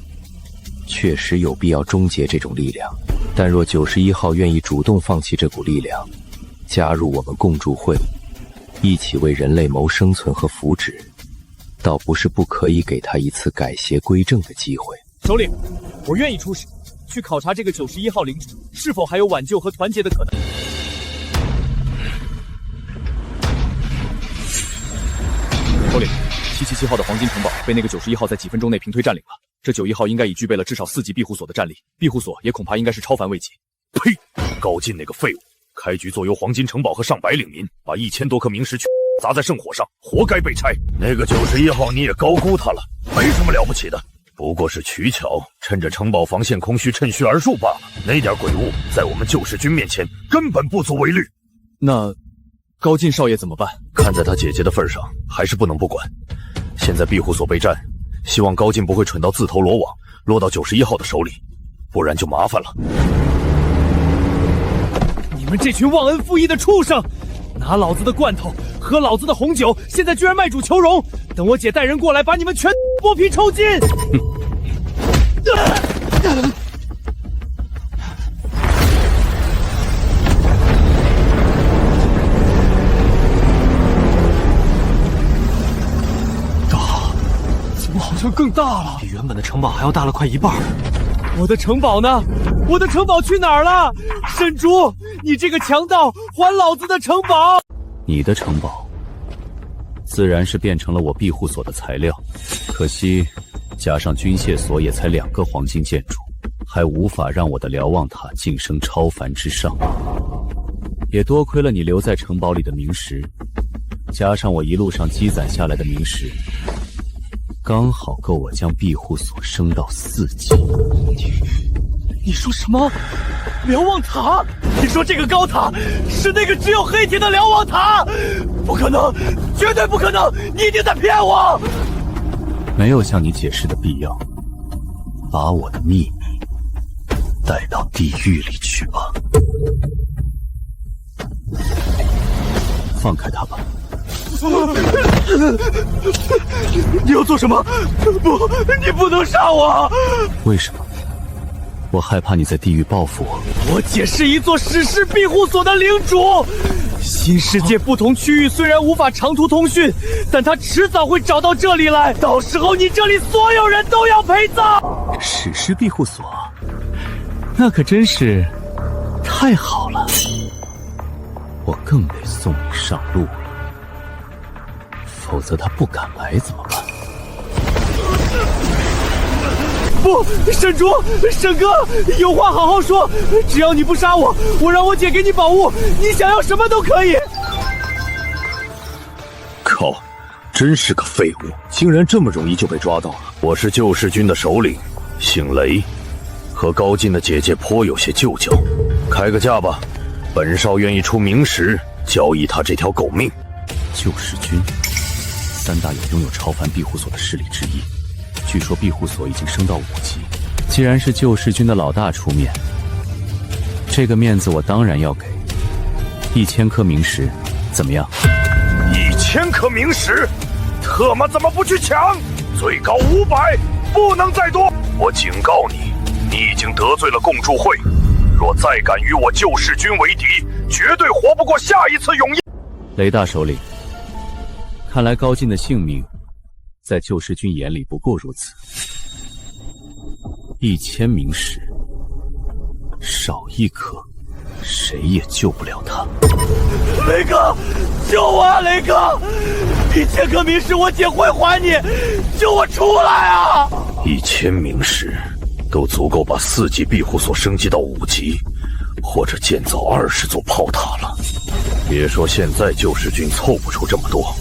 [SPEAKER 12] 确实有必要终结这种力量。但若91号愿意主动放弃这股力量，加入我们共助会，一起为人类谋生存和福祉，倒不是不可以给他一次改邪归正的机会。
[SPEAKER 4] 首领，我愿意出使，去考察这个91号领主是否还有挽救和团结的可能。首领，777号的黄金城堡被那个91号在几分钟内平推占领了。这91号应该已具备了至少4级庇护所的战力，庇护所也恐怕应该是超凡位级。
[SPEAKER 1] 呸！高进那个废物！开局坐拥黄金城堡和上百领民，把1000多颗明石砸在圣火上，活该被拆。那个91号你也高估他了，没什么了不起的，不过是取巧，趁着城堡防线空虚，趁虚而入罢了。那点鬼物在我们救世军面前根本不足为虑。
[SPEAKER 4] 那高进少爷怎么办？
[SPEAKER 1] 看在他姐姐的份上，还是不能不管。现在庇护所被占，希望高进不会蠢到自投罗网，落到91号的手里，不然就麻烦了。
[SPEAKER 4] 你们这群忘恩负义的畜生，拿老子的罐头，喝老子的红酒，现在居然卖主求荣！等我姐带人过来，把你们全剥皮抽筋！
[SPEAKER 6] 怎么好像更大了？
[SPEAKER 8] 比原本的城堡还要大了快一半。
[SPEAKER 4] 我的城堡呢？我的城堡去哪儿了？沈竹，你这个强盗，还老子的城堡！
[SPEAKER 2] 你的城堡自然是变成了我庇护所的材料。可惜，加上军械所也才2个黄金建筑，还无法让我的瞭望塔晋升超凡之上。也多亏了你留在城堡里的明石，加上我一路上积攒下来的明石，刚好够我将庇护所升到4级。
[SPEAKER 4] 你说什么？瞭望塔？你说这个高塔是那个只有黑铁的瞭望塔？不可能，绝对不可能！你一定在骗我！
[SPEAKER 2] 没有向你解释的必要，把我的秘密带到地狱里去吧。放开他吧。
[SPEAKER 4] 你要做什么？不，你不能杀我！
[SPEAKER 2] 为什么？我害怕你在地狱报复我。
[SPEAKER 4] 我姐是一座史诗庇护所的领主，新世界不同区域虽然无法长途通讯，但他迟早会找到这里来，到时候你这里所有人都要陪葬。
[SPEAKER 2] 史诗庇护所，那可真是太好了，我更得送你上路了，否则他不敢来怎么办？
[SPEAKER 4] 不，沈竹，沈哥，有话好好说。只要你不杀我，我让我姐给你宝物，你想要什么都可以。
[SPEAKER 10] 靠，真是个废物，竟然这么容易就被抓到了。我是救世军的首领，姓雷，和高进的姐姐颇有些旧交，开个价吧，本少愿意出明石交易他这条狗命。
[SPEAKER 2] 救世军，3大有拥有超凡庇护所的势力之一。据说庇护所已经升到5级，既然是救世军的老大出面，这个面子我当然要给。1000颗明石，怎么样
[SPEAKER 10] ？1000颗明石，特么怎么不去抢？最高500，不能再多！我警告你，你已经得罪了共助会，若再敢与我救世军为敌，绝对活不过下一次永夜。
[SPEAKER 2] 雷大首领，看来高进的性命在救世军眼里不过如此。1000明石，少1颗，谁也救不了他。
[SPEAKER 4] 雷哥，救我啊！雷哥，1000颗明石我姐会还你，救我出来啊
[SPEAKER 10] ！1000明石都足够把4级庇护所升级到5级，或者建造20座炮塔了。别说现在救世军凑不出这么多，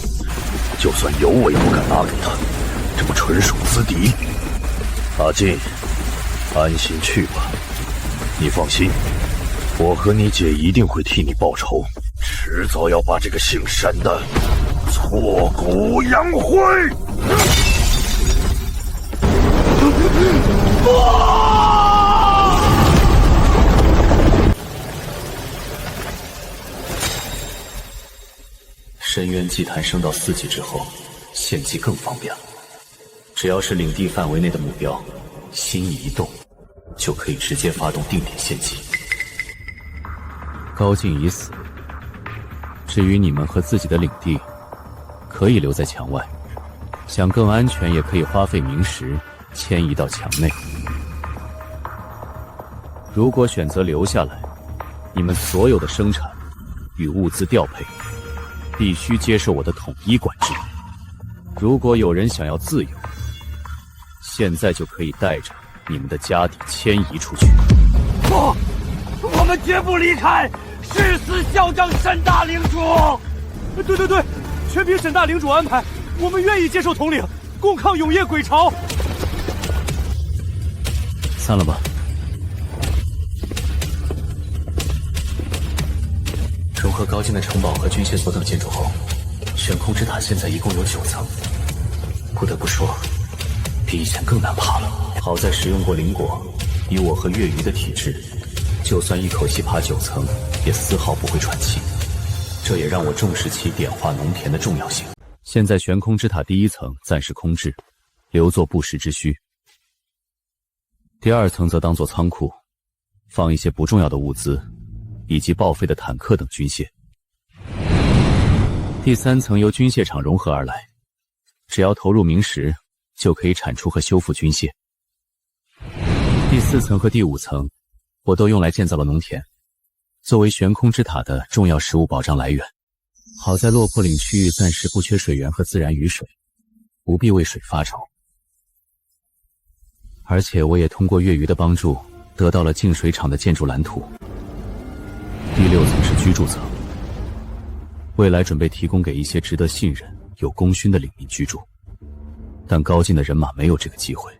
[SPEAKER 10] 就算有我也不敢拿给他，这不纯属资敌。阿进，安心去吧，你放心，我和你姐一定会替你报仇，迟早要把这个姓沈的挫骨扬灰。
[SPEAKER 2] 深渊祭坛升到4级之后，献祭更方便了。只要是领地范围内的目标，心一动，就可以直接发动定点献祭。高进已死，至于你们和自己的领地，可以留在墙外，想更安全，也可以花费明石迁移到墙内。如果选择留下来，你们所有的生产与物资调配必须接受我的统一管制。如果有人想要自由，现在就可以带着你们的家底迁移出去。
[SPEAKER 6] 不，我们绝不离开，誓死效忠沈大领主。
[SPEAKER 4] 对，全凭沈大领主安排，我们愿意接受统领，共抗永夜鬼巢。
[SPEAKER 2] 散了吧。融合高进的城堡和军械所等建筑后，悬空之塔现在一共有9层。不得不说，比以前更难爬了。好在使用过灵果，以我和月鱼的体质，就算一口气爬9层，也丝毫不会喘气。这也让我重视起点化农田的重要性。现在悬空之塔第1层暂时空置，留作不时之需。第2层则当作仓库，放一些不重要的物资，以及报废的坦克等军械。第3层由军械厂融合而来，只要投入明石，就可以产出和修复军械。第4层和第5层，我都用来建造了农田，作为悬空之塔的重要食物保障来源。好在落魄岭区域暂时不缺水源和自然雨水，不必为水发愁。而且我也通过月余的帮助，得到了净水厂的建筑蓝图。第6层是居住层，未来准备提供给一些值得信任、有功勋的领民居住。但高进的人马没有这个机会，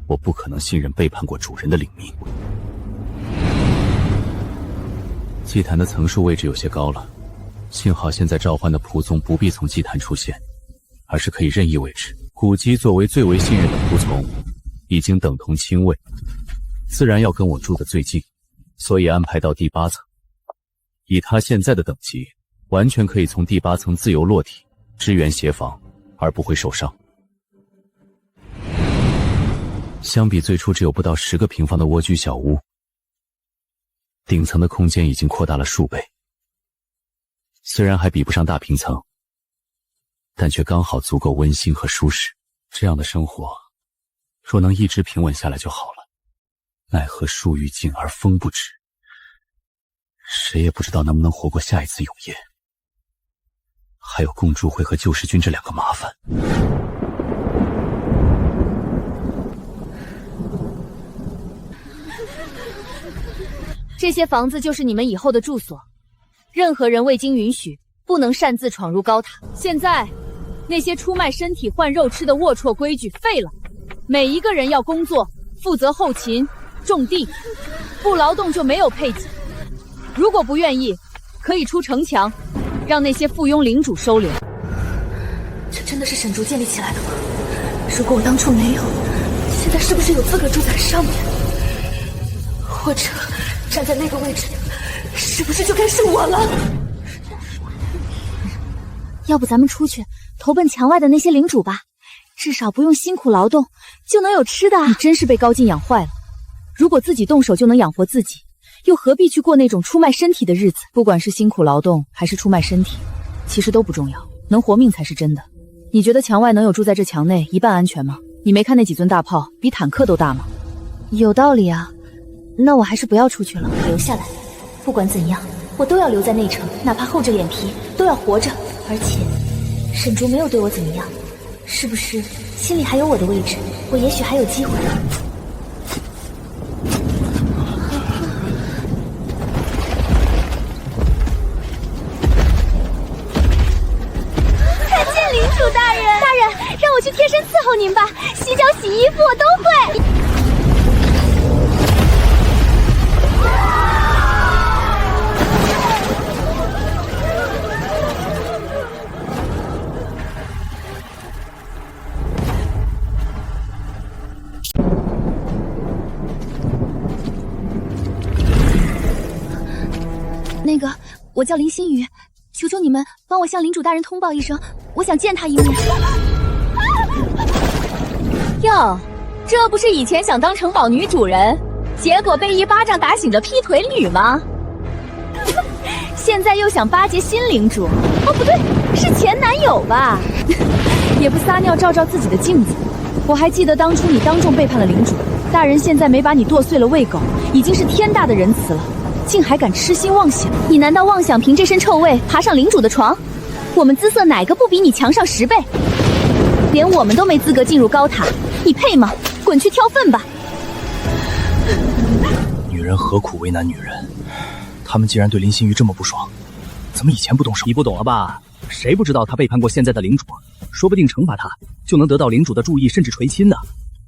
[SPEAKER 2] 我不可能信任背叛过主人的领民。祭坛的层数位置有些高了，幸好现在召唤的仆从不必从祭坛出现，而是可以任意位置。古籍作为最为信任的仆从，已经等同亲卫，自然要跟我住得最近，所以安排到第8层。以他现在的等级，完全可以从第8层自由落体，支援协防，而不会受伤。相比最初只有不到10个平方的蜗居小屋，顶层的空间已经扩大了数倍。虽然还比不上大平层，但却刚好足够温馨和舒适。这样的生活，若能一直平稳下来就好了。奈何树欲静而风不止，谁也不知道能不能活过下一次永夜。还有共助会和救世军这2个麻烦。
[SPEAKER 7] 这些房子就是你们以后的住所，任何人未经允许不能擅自闯入高塔。现在，那些出卖身体换肉吃的龌龊规矩废了，每一个人要工作，负责后勤、种地，不劳动就没有配给。如果不愿意，可以出城墙，让那些附庸领主收留。
[SPEAKER 11] 这真的是沈竹建立起来的吗？如果我当初没有，现在是不是有资格住在上面？或者站在那个位置，是不是就该是我了？
[SPEAKER 7] 要不咱们出去投奔墙外的那些领主吧，至少不用辛苦劳动，就能有吃的啊！你真是被高进养坏了。如果自己动手就能养活自己，又何必去过那种出卖身体的日子？不管是辛苦劳动还是出卖身体，其实都不重要，能活命才是真的。你觉得墙外能有住在这墙内一半安全吗？你没看那几尊大炮比坦克都大吗？有道理啊，那我还是不要出去了，
[SPEAKER 5] 留下来。不管怎样，我都要留在内城，哪怕厚着脸皮都要活着。而且，沈竹没有对我怎么样，是不是心里还有我的位置？我也许还有机会。
[SPEAKER 7] 参见领主大人！大人，让我去贴身伺候您吧，洗脚洗衣服我都会。那个，我叫林心雨，求求你们帮我向领主大人通报一声，我想见他一面。哟，这不是以前想当城堡女主人，结果被一巴掌打醒的劈腿女吗？现在又想巴结新领主？哦，不对，是前男友吧？也不撒尿照照自己的镜子。我还记得当初你当众背叛了领主，大人现在没把你剁碎了喂狗，已经是天大的仁慈了。竟还敢痴心妄想！你难道妄想凭这身臭味爬上领主的床？我们姿色哪个不比你强上10倍？连我们都没资格进入高塔，你配吗？滚去挑粪吧！
[SPEAKER 8] 女人何苦为难女人？他们既然对林心瑜这么不爽，怎么以前不动手？
[SPEAKER 6] 你不懂了吧？谁不知道他背叛过现在的领主？说不定惩罚他，就能得到领主的注意，甚至垂青呢。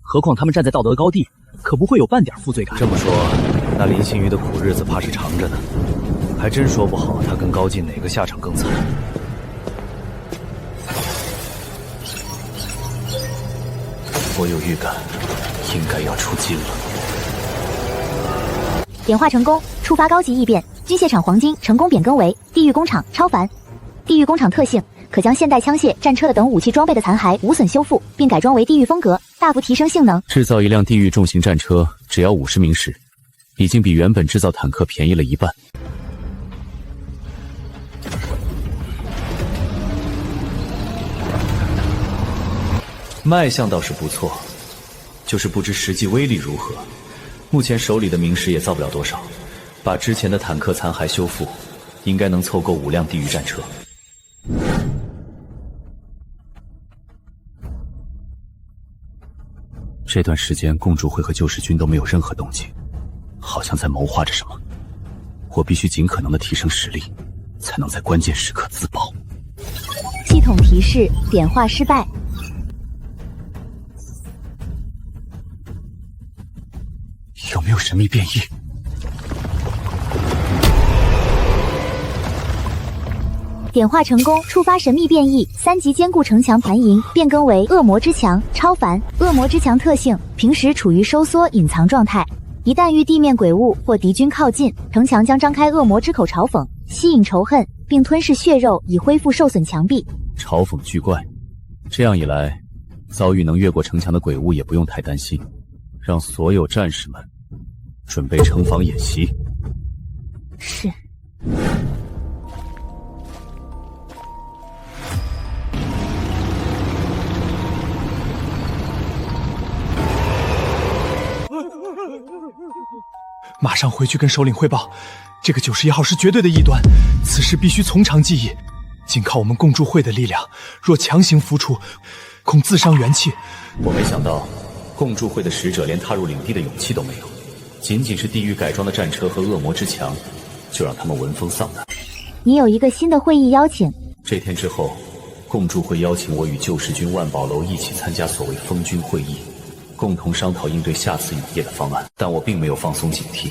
[SPEAKER 6] 何况他们站在道德高地，可不会有半点负罪感。
[SPEAKER 4] 这么说，那林心瑜的苦日子怕是长着呢，还真说不好他跟高进哪个下场更惨。我有预感，应该要出金了。
[SPEAKER 5] 点化成功，触发高级异变，机械厂黄金成功变更为地狱工厂超凡。地狱工厂特性：可将现代枪械、战车等武器装备的残骸无损修复，并改装为地狱风格，大幅提升性能。
[SPEAKER 2] 制造一辆地狱重型战车只要50名时，已经比原本制造坦克便宜了1半。
[SPEAKER 4] 卖相倒是不错，就是不知实际威力如何。目前手里的名石也造不了多少，把之前的坦克残骸修复，应该能凑够5辆地狱战车。
[SPEAKER 2] 这段时间，共助会和救世军都没有任何动静，好像在谋划着什么。我必须尽可能的提升实力，才能在关键时刻自保。
[SPEAKER 5] 系统提示：点化失败。
[SPEAKER 2] 有没有神秘变异？
[SPEAKER 5] 点化成功，触发神秘变异，3级坚固城墙盘银变更为恶魔之墙，超凡。恶魔之墙特性：平时处于收缩隐藏状态，一旦遇地面鬼物或敌军靠近，城墙将张开恶魔之口嘲讽，吸引仇恨，并吞噬血肉以恢复受损墙壁。
[SPEAKER 2] 嘲讽巨怪，这样一来，遭遇能越过城墙的鬼物也不用太担心。让所有战士们准备城防演习。
[SPEAKER 5] 是。
[SPEAKER 13] 马上回去跟首领汇报，这个91号是绝对的异端，此事必须从长计议。仅靠我们共助会的力量，若强行付出，恐自伤元气。
[SPEAKER 2] 我没想到，共助会的使者连踏入领地的勇气都没有，仅仅是地狱改装的战车和恶魔之墙，就让他们闻风丧胆。
[SPEAKER 5] 你有一个新的会议邀请。
[SPEAKER 2] 这天之后，共助会邀请我与救世军万宝楼一起参加所谓封军会议，共同商讨应对下次永夜的方案。但我并没有放松警惕，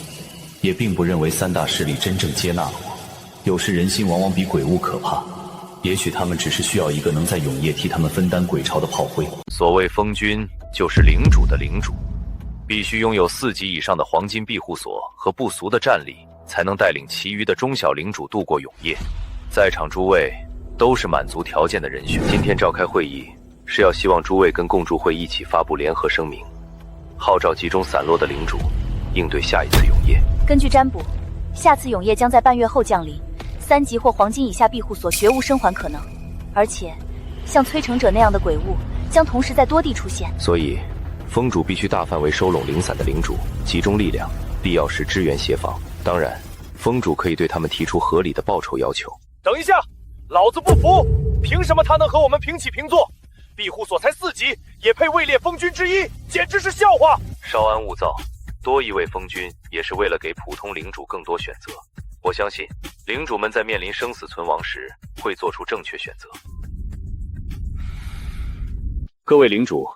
[SPEAKER 2] 也并不认为3大势力真正接纳了我。有时人心往往比鬼物可怕，也许他们只是需要一个能在永夜替他们分担鬼巢的炮灰。
[SPEAKER 10] 所谓封军，就是领主的领主，必须拥有4级以上的黄金庇护所和不俗的战力，才能带领其余的中小领主度过永夜。在场诸位都是满足条件的人选。今天召开会议，是要希望诸位跟共助会一起发布联合声明，号召集中散落的领主，应对下一次永夜。
[SPEAKER 3] 根据占卜，下次永夜将在半月后降临，3级或黄金以下庇护所绝无生还可能，而且像催城者那样的鬼物将同时在多地出现。
[SPEAKER 12] 所以封主必须大范围收拢零散的领主，集中力量，必要时支援协防。当然，封主可以对他们提出合理的报酬要求。
[SPEAKER 6] 等一下，老子不服！凭什么他能和我们平起平坐？庇护所才4级，也配位列封军之一，简直是笑话！
[SPEAKER 10] 稍安勿躁，多一位封军也是为了给普通领主更多选择。我相信领主们在面临生死存亡时会做出正确选择。
[SPEAKER 2] 各位领主，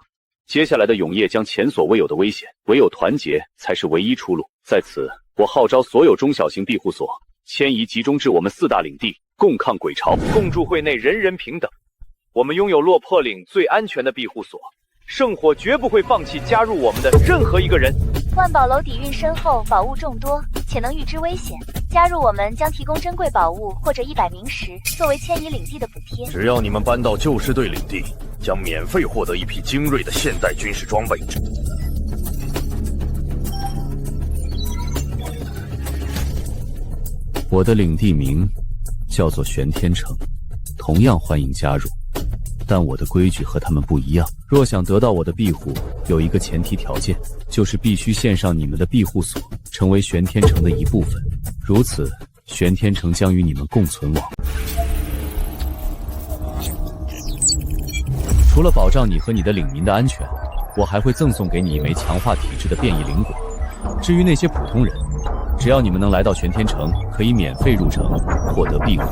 [SPEAKER 2] 接下来的永夜将前所未有的危险，唯有团结才是唯一出路。在此，我号召所有中小型庇护所迁移集中至我们4大领地，共抗鬼巢。
[SPEAKER 6] 共助会内人人平等，我们拥有落魄岭最安全的庇护所，圣火绝不会放弃加入我们的任何一个人。
[SPEAKER 3] 万宝楼底蕴深厚，宝物众多，且能预知危险。加入我们将提供珍贵宝物或者100名石作为迁移领地的补贴。
[SPEAKER 10] 只要你们搬到救世队领地，将免费获得一批精锐的现代军事装备。
[SPEAKER 2] 我的领地名叫做玄天城，同样欢迎加入，但我的规矩和他们不一样。若想得到我的庇护，有一个前提条件，就是必须献上你们的庇护所，成为玄天城的一部分。如此，玄天城将与你们共存亡。除了保障你和你的领民的安全，我还会赠送给你一枚强化体质的变异灵果。至于那些普通人，只要你们能来到玄天城，可以免费入城，获得庇护。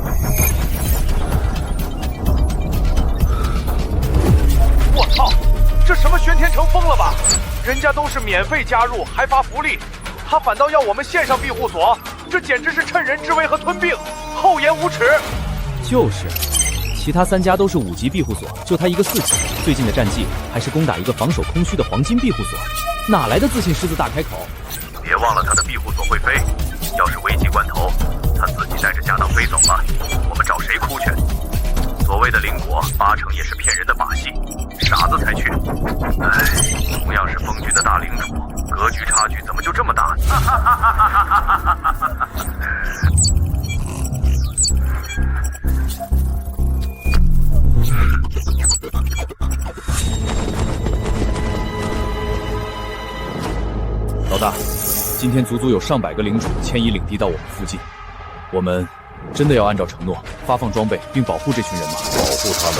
[SPEAKER 6] 我操，这什么玄天城疯了吧？人家都是免费加入，还发福利，他反倒要我们献上庇护所，这简直是趁人之危和吞并，厚颜无耻。
[SPEAKER 4] 就是，其他3家都是5级庇护所，就他一个4级。最近的战绩还是攻打一个防守空虚的黄金庇护所，哪来的自信狮子大开口？
[SPEAKER 1] 别忘了他的庇护所会飞，要是危急关头，他自己带着家当飞走了，我们找谁哭去？所谓的灵果，8成也是骗人的把戏，傻子才去。唉，同样是封军的大领主，格局差距怎么就这么大呢？
[SPEAKER 4] 老大，今天足足有上百个领主迁移领地到我们附近，我们真的要按照承诺发放装备并保护这群人吗？
[SPEAKER 10] 保护他们，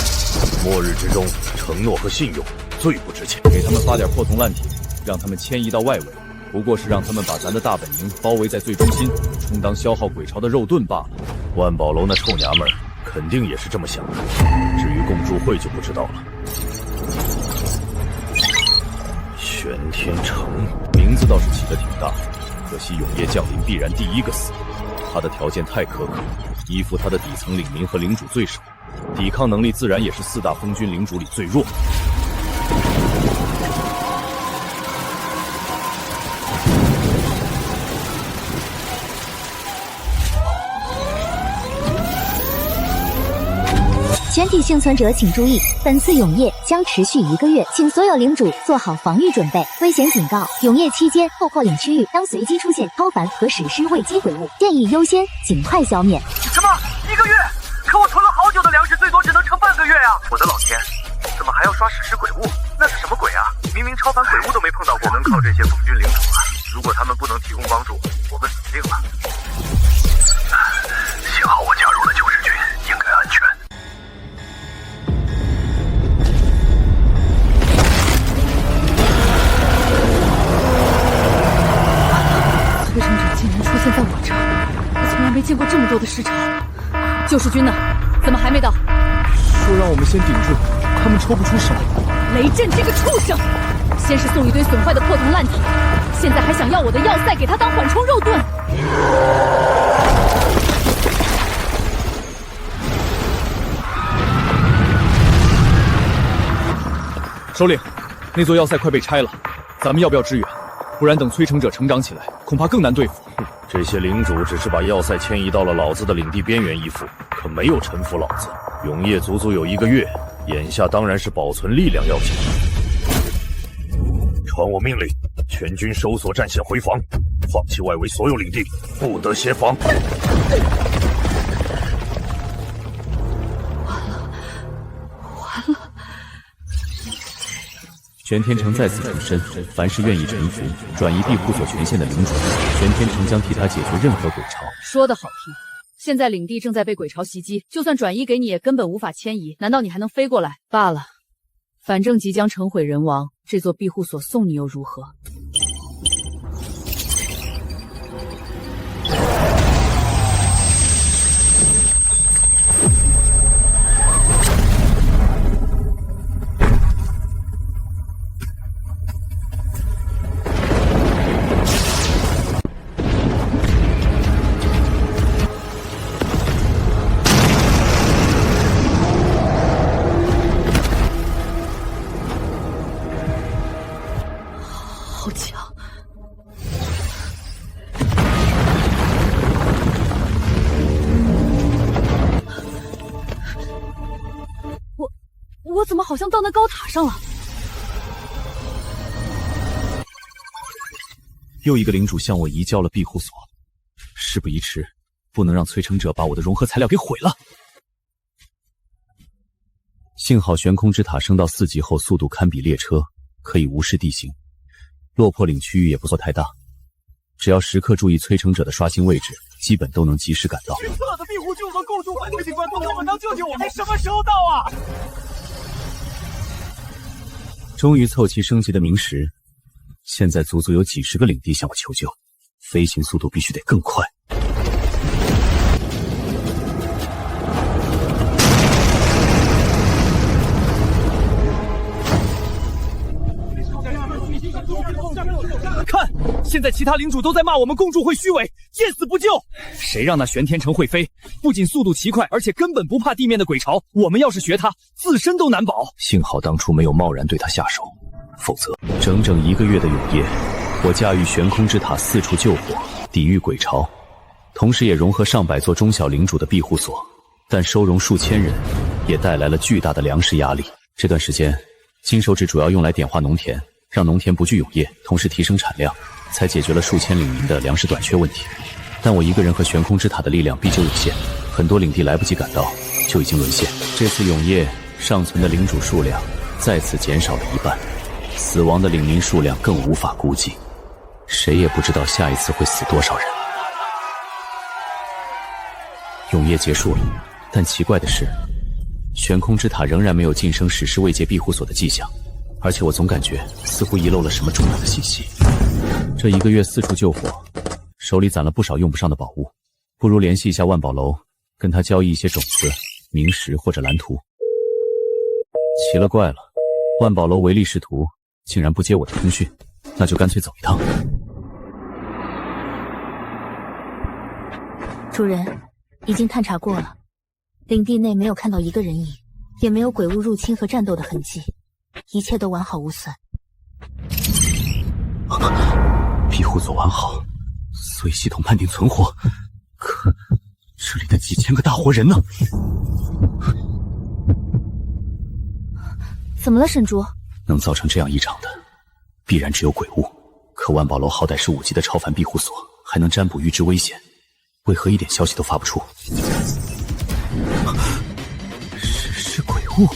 [SPEAKER 10] 末日之中，承诺和信用最不值钱。
[SPEAKER 4] 给他们发点破铜烂铁，让他们迁移到外围，不过是让他们把咱的大本营包围在最中心，充当消耗鬼巢的肉盾罢了。
[SPEAKER 10] 万宝楼那臭娘们儿肯定也是这么想的。至于共助会就不知道了。玄天城
[SPEAKER 4] 名字倒是起得挺大，可惜永夜降临必然第一个死。他的条件太苛刻，依附他的底层领民和领主最少，抵抗能力自然也是4大封军领主里最弱。
[SPEAKER 5] 全体幸存者请注意，本次永夜将持续1个月，请所有领主做好防御准备。危险警告：永夜期间后破岭区域当随机出现超凡和史诗未击鬼物，建议优先尽快消灭。
[SPEAKER 1] 什么？1个月？可我存了好久的粮食，最多只能撑半个月啊！我的老天，怎么还要刷史诗鬼物？那是什么鬼啊？明明超凡鬼物都没碰到过，只能靠这些封军领主了。如果他们不能提供帮助，我们死定了。幸好我加入了救世军，应该安全。
[SPEAKER 7] 催生者竟然出现在我这儿，我从来没见过这么多的尸潮。救世军呢？怎么还没到？
[SPEAKER 13] 说让我们先顶住，他们抽不出手。
[SPEAKER 7] 雷震这个畜生，先是送一堆损坏的破铜烂铁，现在还想要我的要塞给他当缓冲肉盾。
[SPEAKER 4] 首领，那座要塞快被拆了，咱们要不要支援？不然等催生者成长起来，恐怕更难对付。
[SPEAKER 10] 这些领主只是把要塞迁移到了老子的领地边缘依附，可没有臣服老子。永夜足足有1个月，眼下当然是保存力量要紧。传我命令，全军收缩战线回防，放弃外围所有领地，不得协防。
[SPEAKER 2] 玄天城再次重申，凡是愿意臣服、转移庇护所权限的领主，玄天城将替他解决任何鬼巢。
[SPEAKER 7] 说得好听，现在领地正在被鬼巢袭击，就算转移给你，也根本无法迁移。难道你还能飞过来？罢了，反正即将城毁人亡，这座庇护所送你又如何？好强！我怎么好像到那高塔上了？
[SPEAKER 2] 又一个领主向我移交了庇护所，事不宜迟，不能让催生者把我的融合材料给毁了。幸好悬空之塔升到4级后，速度堪比列车，可以无视地形。落魄岭区域也不算太大，只要时刻注意催生者的刷新位置，基本都能及时赶到。
[SPEAKER 6] 去测的庇护救和共助会的警官不给我们当救救我们，什么时候到啊？
[SPEAKER 2] 终于凑齐升级的明石，现在足足有几十个领地向我求救，飞行速度必须得更快。
[SPEAKER 4] 看，现在其他领主都在骂我们共助会虚伪，见死不救。谁让那玄天城会飞？不仅速度奇快，而且根本不怕地面的鬼巢。我们要是学他，自身都难保。
[SPEAKER 12] 幸好当初没有贸然对他下手，否则
[SPEAKER 2] 整整1个月的永夜，我驾驭悬空之塔四处救火，抵御鬼巢，同时也融合上百座中小领主的庇护所，但收容数千人，也带来了巨大的粮食压力。这段时间，金手指主要用来点化农田，让农田不惧永夜，同时提升产量，才解决了数千领民的粮食短缺问题。但我一个人和悬空之塔的力量毕竟有限，很多领地来不及赶到，就已经沦陷。这次永夜尚存的领主数量再次减少了1半，死亡的领民数量更无法估计，谁也不知道下一次会死多少人。永夜结束了，但奇怪的是，悬空之塔仍然没有晋升史诗位阶庇护所的迹象。而且我总感觉似乎遗漏了什么重要的信息。这1个月四处救火，手里攒了不少用不上的宝物，不如联系一下万宝楼，跟他交易一些种子、明石或者蓝图。奇了怪了，万宝楼唯利是图，竟然不接我的通讯，那就干脆走一趟。
[SPEAKER 11] 主人，已经探查过了，领地内没有看到一个人影，也没有鬼物入侵和战斗的痕迹，一切都完好无损。
[SPEAKER 2] 庇护所完好，所以系统判定存活。可这里的几千个大活人呢？
[SPEAKER 7] 怎么了，沈竹？
[SPEAKER 2] 能造成这样异常的，必然只有鬼物。可万宝楼好歹是5级的超凡庇护所，还能占卜预知危险，为何一点消息都发不出？是鬼物。